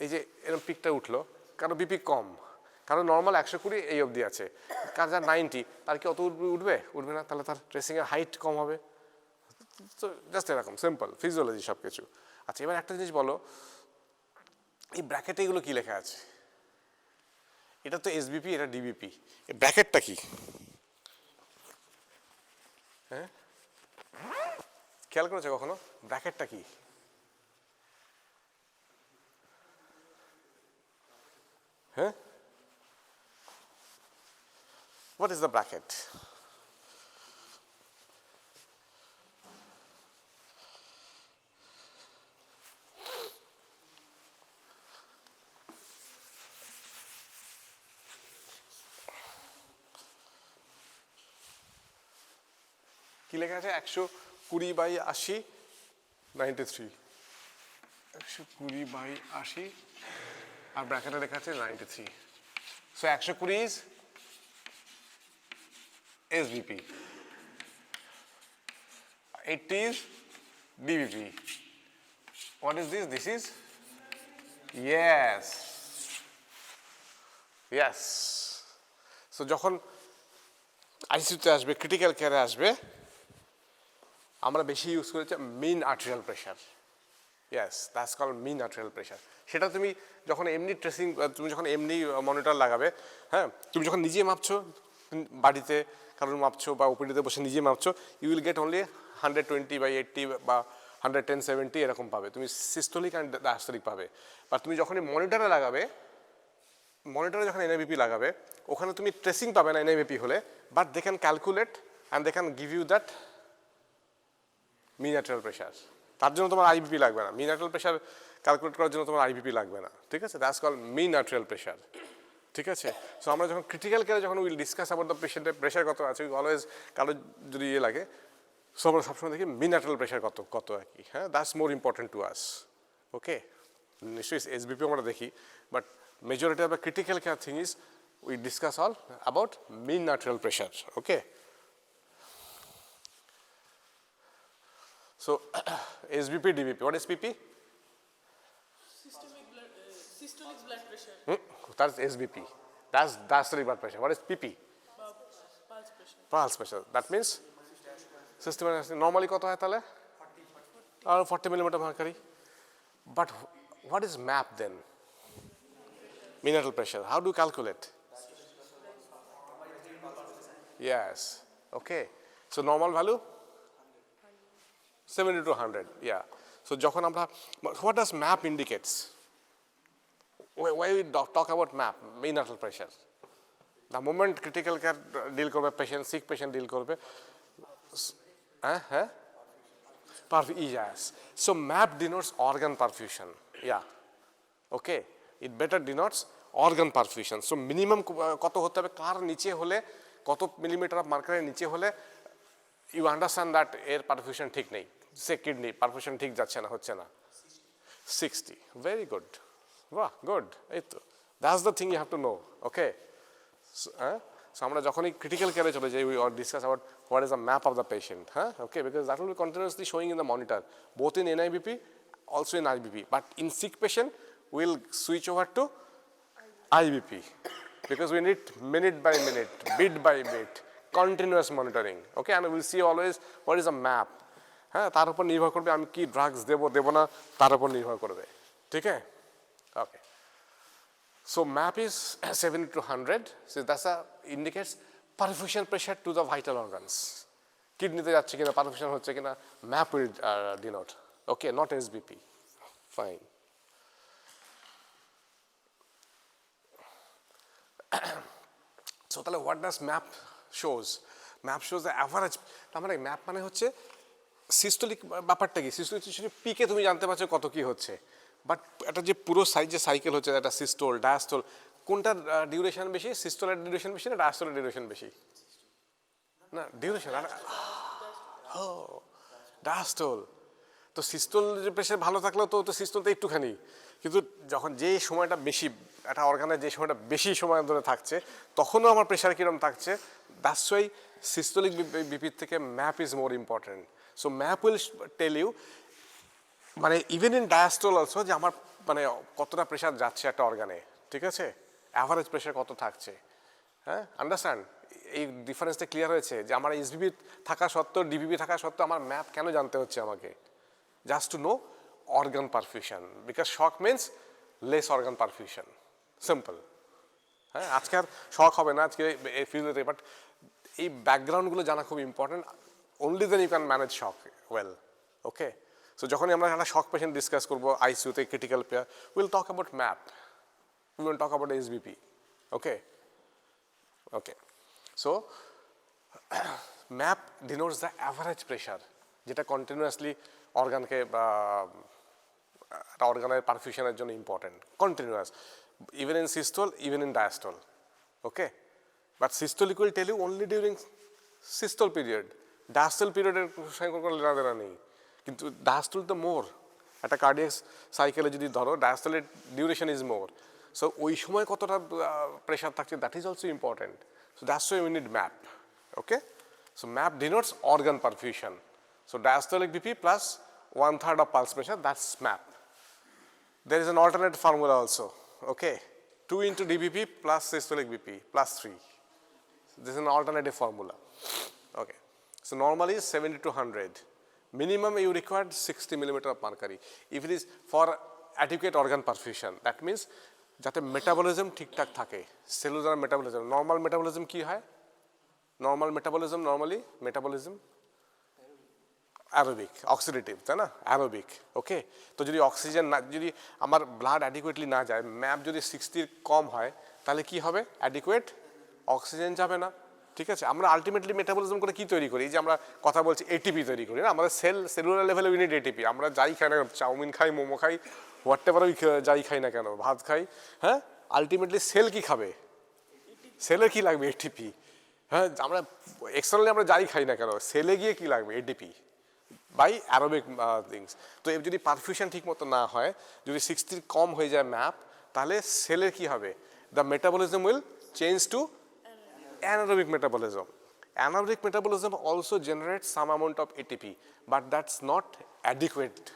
A: এই যে এরকম পিকটা উঠলো, কারো বিপি কম, কারো নর্মাল 120 এই অবধি আছে, কার যার 90, তার কি অত উঠবে না, তাহলে তার ট্রেসিংয়ের হাইট কম হবে। তো জাস্ট এরকম সিম্পল ফিজিওলজি সব কিছু। আচ্ছা, এবার একটা জিনিস বলো, এই ব্র্যাকেটে এগুলো কি লেখা আছে? এটা তো এসবিপি, এটা ডিবিপি, এই ব্র্যাকেটটা কি? হ্যাঁ, খেয়াল করেছো কখনো ব্র্যাকেটটা কি? হ্যাঁ, what is the bracket? কি লেখা আছে? 120/80, 93, 120/80, আর ব্র্যাকেটে লেখা আছে 93। So 120 is SVP, 80 is DVP. What is this? This is, yes, yes. So যখন আইসিইউতে আসবে, ক্রিটিক্যাল কেয়ারে আসবে, আমরা বেশি ইউজ করেছি mean arterial pressure. Yes, that's called mean arterial pressure. সেটা তুমি যখন এমনি ট্রেসিং, তুমি যখন এমনি মনিটর লাগাবে, হ্যাঁ, তুমি যখন নিজে মাপছো বাড়িতে, কারণ মাপছো বা ওপিডিতে বসে নিজে মাপছো, ইউ উইল গেট অনলি 120/80 বা 110 70 এরকম পাবে, তুমি সিস্টোলিক অ্যান্ড ডায়াস্টোলিক পাবে। বাট তুমি যখনই মনিটরে লাগাবে, মনিটরে যখন এনআইবিপি লাগাবে, ওখানে তুমি ট্রেসিং পাবে না এনআইবিপি হলে, but they can calculate and they can give you that mean arterial pressure. তার জন্য তোমার আইবিপি লাগবে না, মিন আর্টেরিয়াল প্রেশার ক্যালকুলেট করার জন্য তোমার আইবিপি লাগবে না, ঠিক আছে? That's call mean arterial pressure, ঠিক আছে? সো আমরা যখন ক্রিটিক্যাল কেয়ারে যখন উইল ডিসকাস অ্যাবাউট দ্য পেশেন্টের প্রেশার কত আছে, অলওয়েজ কারো যদি লাগে সো আমরা সবসময় দেখি মিন আর্টেরিয়াল প্রেশার কত আর কি, হ্যাঁ? That's more important to us, okay? নিশ্চয়ই এসবিপি আমরা দেখি, but majority of the critical care thing is we discuss all about mean arterial pressure, okay? So SBP, DBP, what is PP?
B: Systolic blood pressure.
A: That's SBP, that's diastolic blood pressure. What is PP?
B: Pulse pressure.
A: Pulse pressure, that means systemic normally কত হয় তাহলে? 40 millimeter mercury. But what is MAP then? Mean arterial pressure. How do you calculate? Yes. Okay. So normal value? 70 to 100. Yeah. So যখন আমরা, what does MAP indicates? Why we talk about MAP? Mean arterial pressure. The moment critical care deal করবে patient, sick patient deal করবে, yes. So MAP denotes organ perfusion. Yeah. Okay. It better denotes organ perfusion. So minimum কত হতে হবে, কার নিচে হলে, কত millimetre of মার্কারের নিচে হলে ইউ আন্ডারস্ট্যান্ড দ্যাট এর পারফিউশন ঠিক নেই, সে কিডনি পারফিউশন ঠিক যাচ্ছে না, হচ্ছে না। 60, ভেরি গুড, বাহ, গুড, এই তো, that's the thing you have to know, okay? So আমরা যখনই ক্রিটিক্যাল কেয়ারে চলে যাই, we are discuss about what is the MAP of the patient, হ্যাঁ, okay? Because that will be continuously showing in the monitor, both in NIBP, also in IBP. But in sick patient, we'll switch over to IBP because we need minute by minute, bit by bit, continuous monitoring, okay? And we'll see always what is a map, হ্যাঁ? তার উপর নির্ভর করবে আমি কি drugs দেবো না, তার উপর নির্ভর করবে, ঠিক আছে? ওকে, so MAP is 70 to 100, so that's indicates perfusion pressure to the vital organs. কিডনিতে যাচ্ছে কিনা, পারফিউশন হচ্ছে কিনা, MAP will denote, okay? Not SBP, fine. So তাহলে what does MAP shows? MAP shows the average, তার মানে ম্যাপ মানে হচ্ছে সিস্টোলিক ব্যাপারটা কি, সিস্টোলিক পিকে তুমি জানতে পারছো কত কি হচ্ছে, বাট একটা যে পুরো যে সাইকেল হচ্ছে, একটা সিস্টোল ডায়াস্টোল, কোনটার ডিউরেশন বেশি? সিস্টোলের ডিউরেশন বেশি না ডায়াস্টোলের ডিউরেশন বেশি? না, ডিউরেশন, ও ডায়াস্টোল। তো সিস্টোল যে প্রেশার ভালো থাকলেও তো সিস্টোল তো একটুখানি, কিন্তু যখন যে সময়টা বেশি, একটা অর্গানে যে সময়টা বেশি সময় ধরে থাকছে, তখনও আমার প্রেশার কীরকম থাকছে, দ্যাটস ওয়াই সিস্টোলিক বিপির থেকে MAP is more important. So MAP will tell you, মানে ইভেন ইন ডায়াস্টোল অলসো, যে আমার মানে কতটা প্রেশার যাচ্ছে একটা অর্গানে, ঠিক আছে? অ্যাভারেজ প্রেশার কত থাকছে, হ্যাঁ? আন্ডারস্ট্যান্ড? এই ডিফারেন্সটা ক্লিয়ার হয়েছে যে আমার এসবিবি থাকা সত্ত্বেও, ডিবিবি থাকা সত্ত্বেও আমার ম্যাপ কেন জানতে হচ্ছে আমাকে? Just to know organ perfusion, because shock means less organ perfusion, simple. হ্যাঁ, আজকে আর শক হবে না, আজকে ফিজিওতে, বাট এই ব্যাকগ্রাউন্ডগুলো জানা খুব important, only then you can manage shock well, okay? So যখনই আমরা একটা শক পেশেন্ট ডিসকাস করবো আইসিইউতে, critical care, will talk about MAP, we will talk about SBP, okay? Okay, so MAP denotes the average pressure, যেটা continuously অর্গানকে অর্গানের পারফিউশনের জন্য important, continuous, even in systole, even in diastole, okay? But systolic will tell you only during systole period, diastole পিরিয়ডের সঙ্গে কোনো লেনাদেনা নেই, কিন্তু ডায়াস্টোল তো মোর, একটা কার্ডিয়াক সাইকেলে যদি ধরো, ডায়াস্টোলের ডিউরেশন ইজ মোর, সো ওই সময় কতটা প্রেশার থাকছে, that is also important. So that's why we need map, okay? So MAP denotes organ perfusion. So diastolic BP plus 1/3 of pulse pressure, that's MAP. There is an alternate formula also, okay? 2 into DBP plus systolic BP plus 3. This is an alternative formula, okay? So normally 70 to 100. Minimum you require 60 millimeter of mercury. If it is for adequate organ perfusion, that means যাতে metabolism ঠিকঠাক থাকে, cellular metabolism, normal metabolism কি হয়? Normal metabolism, normally metabolism aerobic oxidative, তাই না, aerobic. ওকে, তো যদি oxygen না, যদি আমার ব্লাড অ্যাডিকুয়েটলি না যায়, ম্যাপ যদি 60 কম হয়, তাহলে কি হবে, অ্যাডিকুয়েট অক্সিজেন যাবে না। ঠিক আছে, আমরা আলটিমেটলি মেটাবলিজম করে কি তৈরি করি, এই যে আমরা কথা বলছি এটিপি তৈরি করি না, আমাদের সেলুলার লেভেলে উই নিড এটিপি। আমরা যাই খাই না কেন, চাউমিন খাই, মোমো খাই, হোয়াট এভার যাই খাই না কেন, ভাত খাই, হ্যাঁ, আলটিমেটলি সেল কি খাবে, সেলের কি লাগবে, এটিপি। হ্যাঁ, আমরা এক্সটার্নালি আমরা যাই খাই না কেন, সেলে গিয়ে কি লাগবে, এটিপি বাই অ্যারোবিক থিংস। তো এর যদি পারফিউশন ঠিক মতো না হয়, যদি 60 কম হয়ে যায় ম্যাপ, তাহলে সেলের কি হবে, the metabolism will change to anaerobic metabolism. Anaerobic metabolism also generates some amount of ATP, but that's not adequate.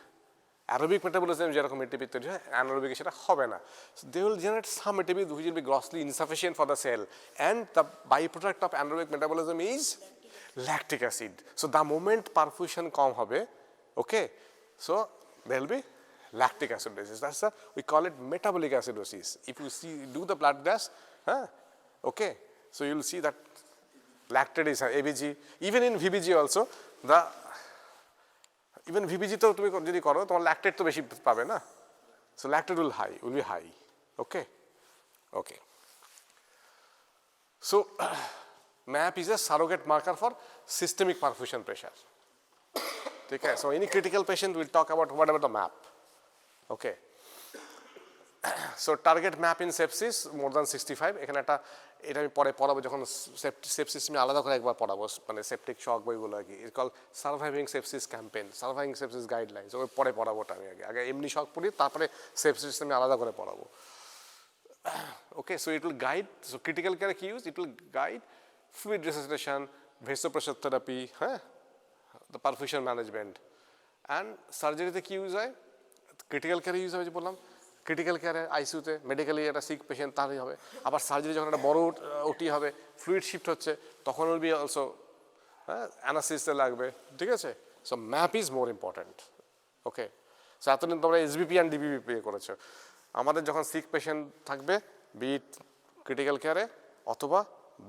A: Aerobic metabolism যেরকম ATP তৈরি হয়, anaerobic সেটা হবে না। So they will generate some ATP which will be grossly insufficient for the cell, and the byproduct of anaerobic metabolism is lactic acid. So the moment perfusion কম হবে, okay, so there will be lactic acidosis. That's we call it metabolic acidosis. If you do the blood gas, okay, so you will see that lactate is ABG. Even in VBG also, even VBG তো তুমি যদি করো, তোমার lactate তো বেশি পাবে না, so lactate will be high. Okay, okay. So MAP is a surrogate marker for systemic perfusion pressure. Okay, so any critical patient will talk about whatever the MAP. Okay. So target MAP in sepsis more than 65. এখানে একটা, এটা আমি পরে পড়াবো যখন sepsis আমি আলাদা করে একবার পড়াবো, মানে সেপটিক শক বইগুলো আর কি, ইট call surviving sepsis campaign, surviving sepsis guidelines, ওই পরে পড়াবো ওটা আমি আগে এমনি শক পড়ি, তারপরে সেপসিস আমি আলাদা করে পড়াবো। Okay, so it will guide, so critical কেয়ারে কি use, it will guide fluid resuscitation, vasopressor therapy, হ্যাঁ, দ্য পারফিউশন ম্যানেজমেন্ট। অ্যান্ড সার্জারিতে কি ইউজ হয়, ক্রিটিক্যাল কেয়ারে ইউজ হয় যে বললাম, ক্রিটিক্যাল কেয়ারে আইসিউতে মেডিকেলি একটা সিক পেশেন্ট তারই হবে। আবার সার্জারি যখন একটা বড় ওটি হবে, ফ্লুইড শিফট হচ্ছে, তখন উইল বি অলসো, হ্যাঁ, অ্যানাসিসতে লাগবে। ঠিক আছে, so MAP is more important. Okay, so এতদিন তোমরা এসবিপি অ্যান্ড ডিবিপি করেছো, আমাদের যখন সিক পেশেন্ট থাকবে, বিট ক্রিটিক্যাল কেয়ারে অথবা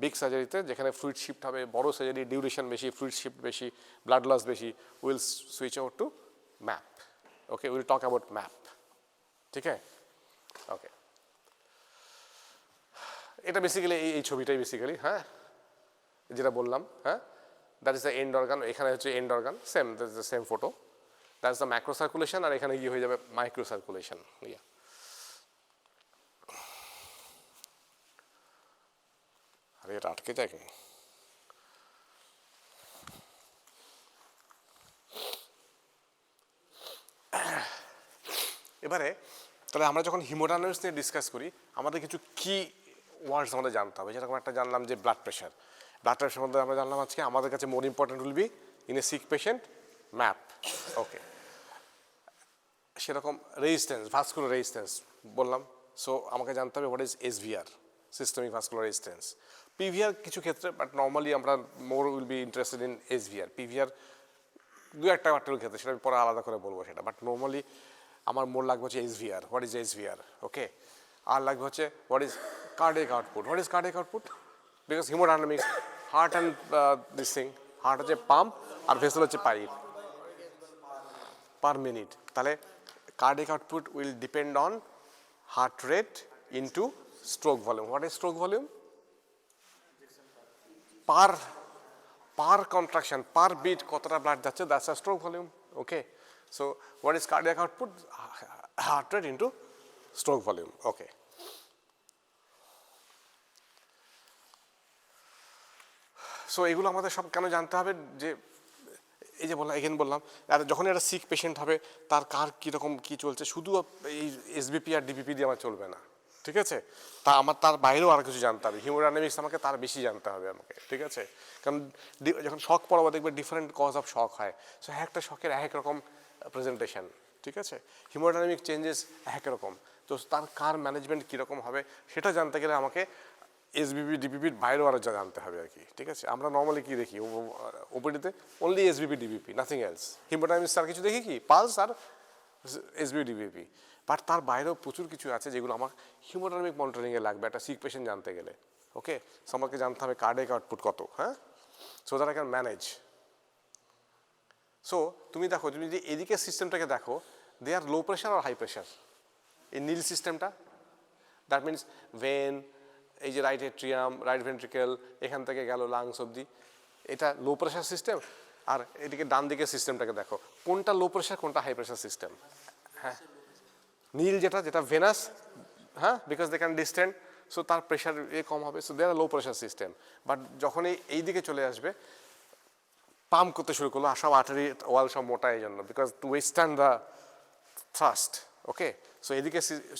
A: বিগ সার্জারিতে, যেখানে ফ্লুইড শিফট হবে, বড় সার্জারি, ডিউরেশন বেশি, ফ্লুইড শিফট বেশি, ব্লাড লস বেশি, will switch over to MAP. Okay, will talk about MAP. ঠিক আছে, ওকে, এটা বেসিক্যালি এই ছবিটাই বেসিক্যালি, হ্যাঁ, যেটা বললাম, হ্যাঁ, that is the end organ, এখানে হচ্ছে end organ, same, that is the same photo, that is the macro circulation, আর এখানে গিয়ে হয়ে যাবে মাইক্রো সার্কুলেশন। ইয়া, আরে এটা আটকে যায় কি? এবারে তাহলে আমরা যখন হিমোডাইনামিক্স নিয়ে ডিসকাস করি, আমাদের কিছু কি ওয়ার্ডস আমাদের জানতে হবে। যেরকম একটা জানলাম যে ব্লাড প্রেশার, ব্লাড প্রেশার মধ্যে আমরা জানলাম আজকে আমাদের কাছে more important will be in a sick patient MAP. Okay, সেরকম রেজিস্ট্যান্স, ভাস্কুলার রেজিস্ট্যান্স বললাম, সো আমাকে জানতে হবে what is SVR, systemic vascular resistance. PVR কিছু ক্ষেত্রে, বাট নর্মালি আমরা more will be interested in SVR। PVR দু একটা আর্টেরিয়াল ক্ষেত্রে, সেটা আমি পরে আলাদা করে বলবো সেটা, বাট নর্মালি আমার মোর লাগবে হচ্ছে SVR। What is SVR? Okay, আর লাগবে হচ্ছে what is cardiac output. What is cardiac output? Because haemodynamics, heart and this thing, heart হচ্ছে পাম্প আর ভেসেল হচ্ছে পাইপ পার মিনিট। তাহলে cardiac output will depend on heart rate into stroke volume. What is stroke volume? Per contraction, per beat কতটা blood যাচ্ছে, that's a stroke volume. Okay, so what is cardiac output? Heart rate into stroke volume. Okay, so এগুলো আমাদের সব কেন জানতে হবে, যে এই যে বললাম, এগেন বললাম, আর যখন একটা সিক পেশেন্ট হবে, তার কার কীরকম কী চলছে, শুধু এই SBP আর DBP দিয়ে আমার চলবে না। ঠিক আছে, তা আমার তার বাইরেও আর কিছু জানতে হবে, হিমোডাইনামিক্স আমাকে তার বেশি জানতে হবে আমাকে। ঠিক আছে, কারণ যখন শক পড়াবো দেখবে ডিফারেন্ট কজ অফ শক হয়, সো একটা শকের এক রকম প্রেজেন্টেশন। ঠিক আছে, হিমোডাইনামিক চেঞ্জেস এক রকম, তো তার কার ম্যানেজমেন্ট কীরকম হবে সেটা জানতে গেলে আমাকে SBP DBPর বাইরেও আরও জানতে হবে আর কি। ঠিক আছে, আমরা নর্মালি কী দেখি ওপিডিতে, only SBP DBP, nothing else. Haemodynamics আর কিছু দেখি কি, পালস আর SBP DBP, বাট তার বাইরেও প্রচুর কিছু আছে যেগুলো আমার হিমোডাইনামিক মনিটরিংয়ে লাগবে একটা সিক পেশেন্ট জানতে গেলে। ওকে, সো আমাকে জানতে হবে কার্ডিয়াক আউটপুট কত, হ্যাঁ, so that I can manage. So তুমি দেখো, তুমি যদি এদিকে সিস্টেমটাকে দেখো, দে are low pressure R high pressure. এই নীল সিস্টেমটা, দ্যাট মিনস ভেন, এই যে রাইট এট্রিয়াম, রাইট ভেন্ট্রিকেল, এখান থেকে গেল লাংস অবধি, এটা লো প্রেশার সিস্টেম। আর এদিকে ডান দিকের সিস্টেমটাকে দেখো, কোনটা লো প্রেশার কোনটা হাই প্রেশার সিস্টেম? হ্যাঁ, নীল যেটা, যেটা ভেনাস, হ্যাঁ, because they can distend, so তার প্রেশার কম হবে, so they are low pressure system. But যখন এই দিকে চলে আসবে, পাম্প করতে শুরু করলো, আর সব আর্টারি ওয়াল সব মোটা, এই জন্য because to withstand the thrust. Okay, so এদিকে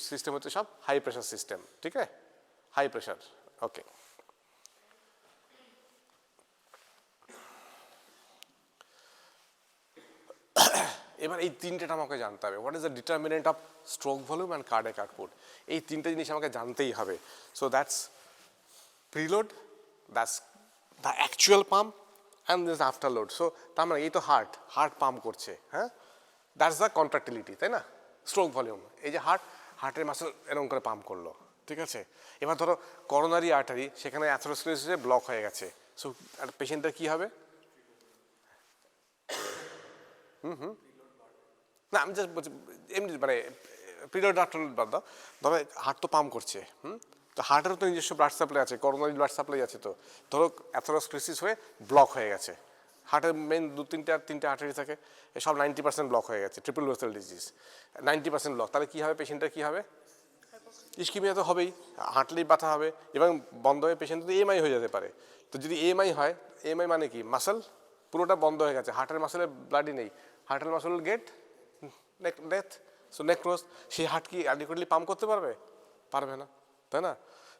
A: সিস্টেম হচ্ছে সব হাই প্রেশার সিস্টেম, ঠিক আছে, হাই প্রেশার। ওকে, এবার এই তিনটেটা আমাকে জানতে হবে। What is the determinant of stroke volume and cardiac output? এই তিনটে জিনিস আমাকে জানতেই হবে। So that's preload, that's the actual pump, and this after load. So তার মানে এই তো হার্ট পাম্প করছে, হ্যাঁ, দ্যাটস দ্য কন্ট্রাক্টিলিটি, তাই না? স্ট্রোক ভলিউম, এই যে হার্টের মাসেল এরকম করে পাম্প করলো, ঠিক আছে। এবার ধরো করোনারি আর্টারি, সেখানে অ্যাথেরোস্ক্লেরোসিসে ব্লক হয়ে গেছে, সো পেশেন্টের কী হবে? না, আমি জাস্ট বলছি এমনি, মানে পিরিয়ড আফটার বাদ দাও, ধরো হার্ট তো পাম্প করছে, তো হার্টেরও তো নিজস্ব ব্লাড সাপ্লাই আছে, করোনারি ব্লাড সাপ্লাই আছে, তো ধরো অ্যাথেরোস্ক্লেরোসিস হয়ে ব্লক হয়ে গেছে, হার্টের মেন তিনটে আর্টারি থাকে, সব 90% ব্লক হয়ে গেছে, ট্রিপল ভেসেল ডিজিজ, 90% ব্লক, তাহলে কী হবে পেশেন্টের? কী হবে? ইস্কিমিয়া তো হবেই, হাঁটলেই ব্যথা হবে, এবং বন্ধ হয়ে পেশেন্ট তো এএমআই হয়ে যেতে পারে। তো যদি এএমআই হয়, এএমআই মানে কি? মাসেল পুরোটা বন্ধ হয়ে গেছে, হার্টের মাসেলের ব্লাডই নেই, হার্টের মাসেল গেট ডেথ, সো নেক্রোজ। সেই হার্ট কি অ্যাডিকুয়েটলি পাম্প করতে পারবে? পারবে না, তাই না?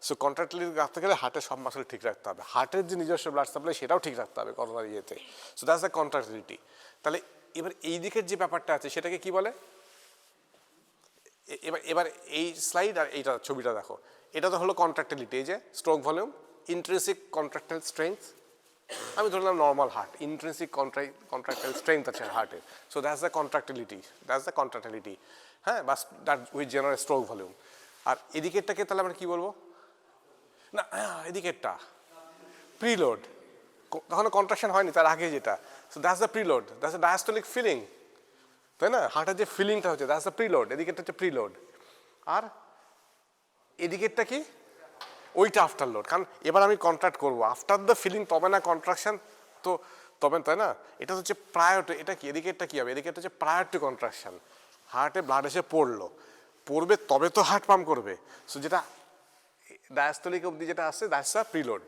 A: সো কন্ট্রাক্টিলিটি রাখতে গেলে হার্টের সব মাসেল ঠিক রাখতে হবে, হার্টের যে নিজস্ব ব্লাড সাপ্লাই সেটাও ঠিক রাখতে হবে করোনারি ইয়েতে। So that's the contractility. তাহলে এবার এই দিকের যে ব্যাপারটা আছে সেটাকে কি বলে? এবার এই স্লাইড আর এইটা ছবিটা দেখো, এটা তো হলো কন্ট্রাক্টিলিটি, এই যে stroke volume, intrinsic contractile strength, আমি ধরলাম normal heart, intrinsic contractile strength আছে হার্টের, সো দ্যাটস দ্য কন্ট্রাক্টিলিটি, হ্যাঁ, বাস that with general stroke volume. আর এদিকেরটাকে তাহলে আমরা কী বলবো? না, এদিকেরটা প্রিলোড, তখন কন্ট্রাকশন হয়নি, তার আগে যেটা, so that's the preload, that's the diastolic filling, তাই না? হার্টের যে ফিলিংটা হচ্ছে, দ্যাটস দ্য প্রিলোড, এদিকেরটা হচ্ছে প্রিলোড। আর এদিকেরটা কি? ওইটা আফটার লোড, কারণ এবার আমি কন্ট্রাক্ট করবো আফটার দ্য ফিলিং, তবে না কন্ট্রাকশন, তো তবে, তাই না? এটা হচ্ছে প্রায়র টু, এটা কি এদিকেরটা কী হবে? এদিকেরটা হচ্ছে প্রায়র টু কন্ট্রাকশন, হার্টে ব্লাড এসে পড়বে তবে তো হার্ট পাম্প করবে, সো যেটা ডায়াস্টোলিক অবধি যেটা আসছে দ্যাটস দ্য প্রিলোড,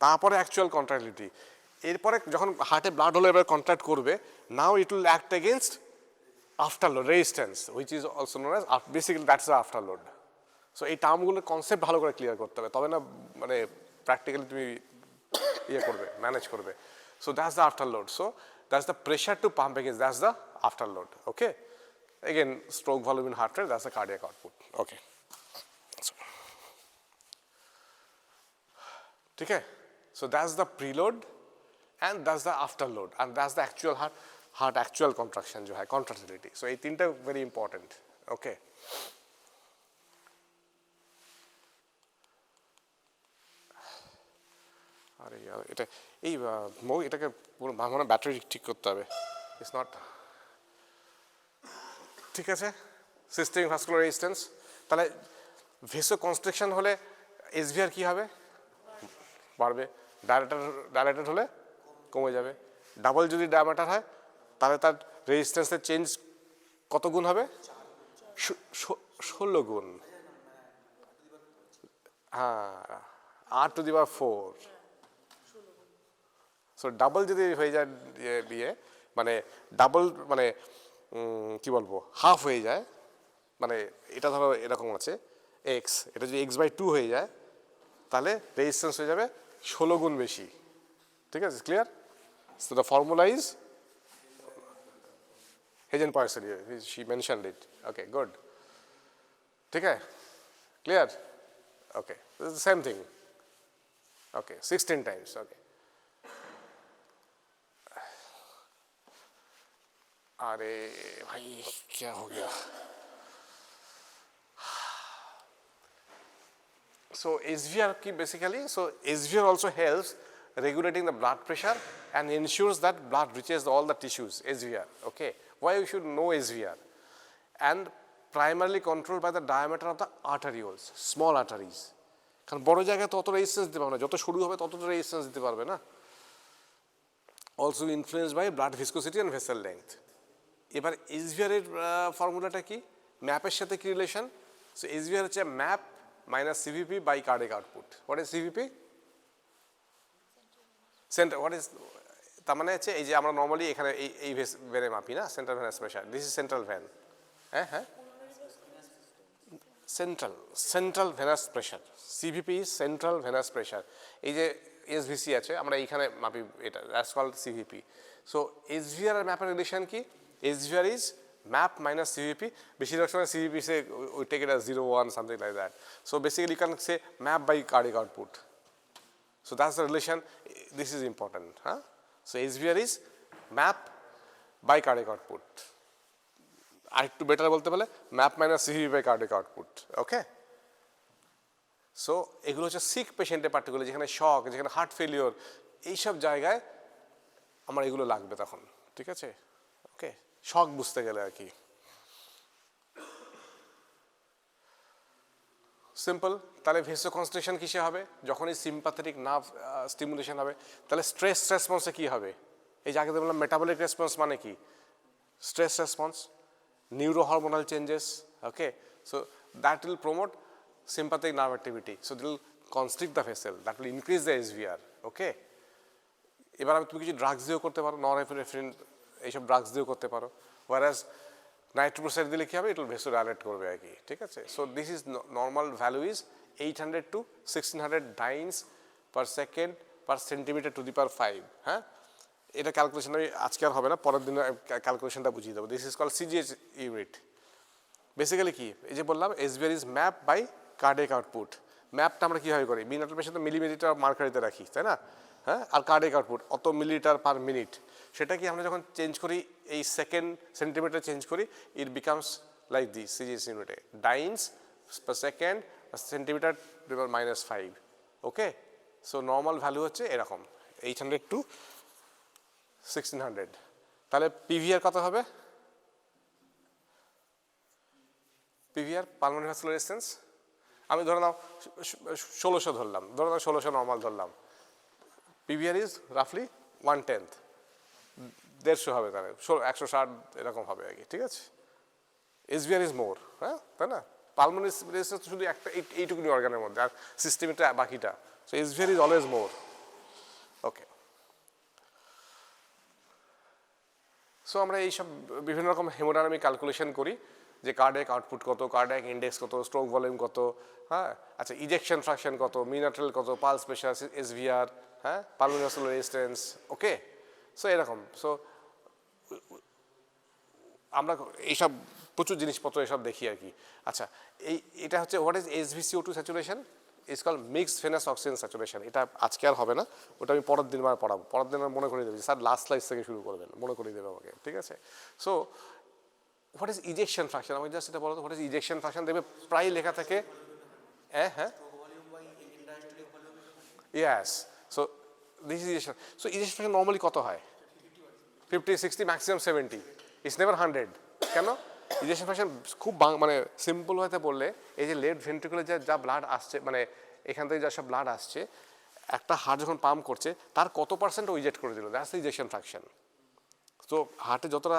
A: তারপরে অ্যাকচুয়াল কন্ট্রাক্টিলিটি। এরপরে যখন হার্টে ব্লাড হলো এবার কন্ট্রাক্ট করবে, now it will act against afterload resistance, which is also known as, basically that's the afterload. সো এই টার্মগুলোর কনসেপ্ট ভালো করে ক্লিয়ার করতে হবে, তবে না মানে প্র্যাকটিক্যালি তুমি ইয়ে করবে, ম্যানেজ করবে। So that's the afterload, so that's the pressure to pump against, that's the afterload. Okay, again stroke volume in heart rate, that's the cardiac output. Okay, ठीक है, so that's the preload and that's the afterload and that's the actual heart actual contraction जो है contractility. So ये तीनटा very important. Okay. अरे यार এটা এই এটাকে পুরো ভাঙানো ব্যাটারি ঠিক করতে হবে, it's not ঠিক আছে। সিস্টেমিক ভাস্কুলার রেজিস্ট্যান্স, তাহলে ভেসো কনস্ট্রিকশন হলে এসভিআর কি হবে? বাড়বে। ডায়ালেটেড হলে কমে যাবে। ডাবল যদি ডায়ামিটার হয় তাহলে তার রেজিস্ট্যান্সের চেঞ্জ কত গুণ হবে? 16 গুণ। হ্যাঁ, R⁴। সো ডাবল যদি হয়ে যায় দিয়ে, মানে ডাবল মানে কি বলবো, হাফ হয়ে যায়, মানে এটা ধরো এরকম আছে এক্স, এটা যদি x/2 হয়ে যায় তাহলে রেজিস্ট্যান্স হয়ে যাবে 16 গুণ বেশি। ঠিক আছে, clear? So the formula is Hagen Poiseuille, she mentioned it. Okay, good. ঠিক আছে, clear? Okay, this is the same thing. Okay, 16 times. Okay. अरे भाई क्या हो गया? So SVR की basically, so SVR also helps regulating the blood pressure and ensures that blood reaches all the tissues, SVR, okay. Why you should know SVR? And primarily controlled by the diameter of the arterioles, small arteries. কারণ বড় জায়গায় তত resistance দিতে পারবে না, যত সরু হবে তত রেজিস্ট্যান্স দিতে পারবে না। Also influenced by blood viscosity and vessel length. এবার SVR এর ফর্মুলাটা কি, ম্যাপের সাথে কি রিলেশন? সো SVR হচ্ছে MAP minus CVP by cardiac output. What is CVP? Centre, what is, তার মানে হচ্ছে এই যে আমরা নর্মালি এখানে এই ভেনে মাপি না, central venous pressure, this is central vein. হ্যাঁ হ্যাঁ, central venous pressure, CVP is central venous pressure. এই যে এসভিসি আছে আমরা এইখানে মাপি, এটা that's called CVP. So SVR এর ম্যাপের রিলেশন কি? SVR is map minus CVP. বেশিরভাগ সময় CVP say we take it as 0, 1, something like that. So basically you can say map by cardiac output. So that's the relation. This is important. Huh? So SVR is map by cardiac output. আর একটু better বলতে পারলে map minus CVP by cardiac output. Okay? So এগুলো হচ্ছে sick পেশেন্টে particular, যেখানে শক, যেখানে heart failure, এইসব জায়গায় আমার এগুলো লাগবে তখন। ঠিক আছে? ওকে, শক বুঝতে গেলে আর কি। সিম্পল। তাহলে ভেসো কনস্ট্রিকশন কিসে হবে? যখন এই সিম্প্যাথেটিক নার্ভ স্টিমুলেশন হবে, তাহলে স্ট্রেস রেসপন্সে কি হবে? এই যে আগে বললাম মেটাবলিক রেসপন্স মানে কি? Stress response, neuro hormonal changes, okay. So that will promote sympathetic nerve activity, so it will constrict the vessel, that will increase the SVR, okay. এবার তুমি কিছু ড্রাগস দিয়েও করতে পারো, নরএপিনেফ্রিন এইসব ড্রাগস দিয়েও করতে পারো, whereas নাইট্রোসাইড দিলে কি হবে? it will vasodilate করবে আর কি, ঠিক আছে। so this is normal value is 800 to 1600 dynes per second per centimeter to the power 5, হ্যাঁ। এটা ক্যালকুলেশন আজকে আর হবে না, পরের দিন ক্যালকুলেশনটা বুঝিয়ে দেবো। This is called CGH unit. Basically কি, এই যে বললাম SVR is MAP by cardiac output. ম্যাপটা আমরা কীভাবে করি? মিনিটের পেশেন্ট মিলিমিটার মার্কারিতে রাখি, তাই না? হ্যাঁ, আর কার্ডিয়াক আউটপুট অত মিলিলিটার পার মিনিট। সেটা কি আমরা যখন চেঞ্জ করি, এই সেকেন্ড সেন্টিমিটার চেঞ্জ করি, it becomes like this CGS ইউনিটে, ডাইনস পার সেকেন্ড সেন্টিমিটার -5, ওকে। সো নর্মাল ভ্যালু হচ্ছে এরকম 800 to 1600। তাহলে PVR কত হবে? PVR পালমোনারি ভাস্কুলার রেজিস্ট্যান্স আমি ধরে নাও 1600 ধরলাম, ধরে নাও 1600 নর্মাল ধরলাম। PVR ইজ রাফলি 1/10, 150 হবে, তাহলে 160 এরকম হবে আর কি, ঠিক আছে। SVR ইজ মোর, হ্যাঁ, তাই না? পালমোনারি রেজিস্ট্যান্স শুধু একটা এইটুকুনি অর্গানের মধ্যে, আর সিস্টেমটা বাকিটা। So SVR is always more, okay. So আমরা এইসব বিভিন্ন রকম হেমোডাইনামিক ক্যালকুলেশন করি, যে কার্ডিয়াক আউটপুট কত, কার্ডিয়াক ইন্ডেক্স কত, স্ট্রোক ভলিউম কত, হ্যাঁ, আচ্ছা ইজেকশন ফ্র্যাকশন কত, মিন আর্টারিয়াল কত, পালস প্রেশার, SVR, হ্যাঁ, পালমোনারি ভাস্কুলার রেজিস্ট্যান্স, ওকে। সো এরকম। সো আমরা এইসব প্রচুর জিনিসপত্র এসব দেখি আর কি। আচ্ছা, এটা হচ্ছে what is SvCO2 saturation, is called mixed venous oxygen saturation. এটা আজকে আর হবে না, ওটা আমি পরের দিন পড়াবো, পরের দিন মনে করিয়ে দেবে, স্যার লাস্ট স্লাইড থেকে শুরু করবেন, মনে করিয়ে দেবে আমাকে, ঠিক আছে। So what is ejection fraction, আমাকে জাস্ট এটা বলো তো, হোয়াট ইজ ইজেকশন ফ্র্যাকশন? দেখবে প্রায় লেখা থাকে, হ্যাঁ হ্যাঁ, yes. So this is ejection. So ejection fraction normally কত হয়? 50, 60, ম্যাক্সিমাম 70, ইটস নেভার 100। কেন? ইজেকশন ফ্র্যাকশন খুব মানে সিম্পল হতে বললে, এই যে লেফট ভেন্ট্রিকুলে যা ব্লাড আসছে, মানে এখান থেকে যা সব ব্লাড আসছে, একটা হার্ট যখন পাম্প করছে তার কত পার্সেন্ট ও ইজেক্ট করে দিল, দ্যাটস দ্য ইজেকশন ফ্র্যাকশন। তো হার্টে যতটা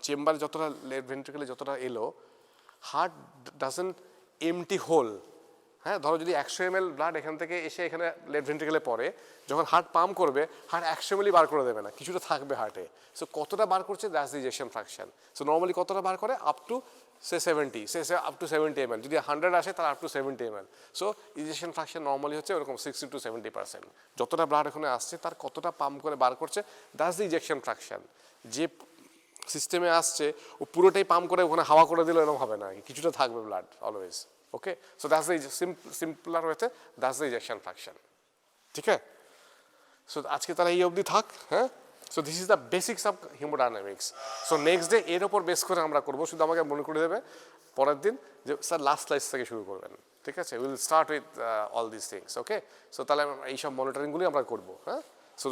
A: চেম্বারে যতটা লেফট ভেন্ট্রিকুলে যতটা এলো, হার্ট ডাজন্ট এমটি হোল, হ্যাঁ। ধরো যদি 100 ml ব্লাড এখান থেকে এসে এখানে লেফট ভেন্ট্রিকুলে পড়ে, যখন হার্ট পাম্প করবে, হার্ট 100 ml বার করে দেবে না, কিছুটা থাকবে হার্টে। সো কতটা বার করছে, that's the ejection fraction. So normally কতটা বার করে? Up to say 70, say up to 70 ml। যদি 100 আসে তাহলে up to 70 ml। So ejection fraction normally হচ্ছে ওরকম 60 to 70%। যতটা ব্লাড এখানে আসছে তার কতটা পাম্প করে বার করছে, দ্যাটস দ্য ইজেকশন ফ্র্যাকশন। যে সিস্টেমে আসছে ও পুরোটাই পাম্প করে ওখানে হাওয়া করে দিল, এরকম হবে না, কিছুটা থাকবে blood always, okay. So that's the simpler ওয়েতে দ্যাটস দ্য ইজেকশন ফ্র্যাকশন, ঠিক আছে। সো আজকে তারা এই অবধি থাক, হ্যাঁ। So this is the basics of haemodynamics. So next day এর ওপর বেস করে আমরা করবো, শুধু আমাকে মনে করে দেবে পরের দিন যে স্যার লাস্ট স্লাইড থেকে শুরু করবেন, ঠিক আছে। Will start with all this things, okay. So তাহলে এইসব মনিটরিংগুলি আমরা করবো, হ্যাঁ। সো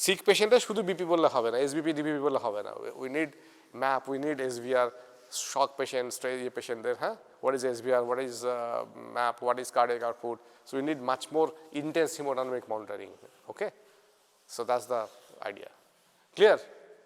A: সিক পেশেন্টে শুধু বিপি বললে হবে না, এসবিপি ডিবিপি বললে হবে না, we need MAP, we need SVR, shock patient, স্ট্রেজ পেশেন্টদের, হ্যাঁ, what is SVR, what is MAP, what is cardiac output. So we need much more intense hemodynamic monitoring. Okay, so that's the idea. Clear?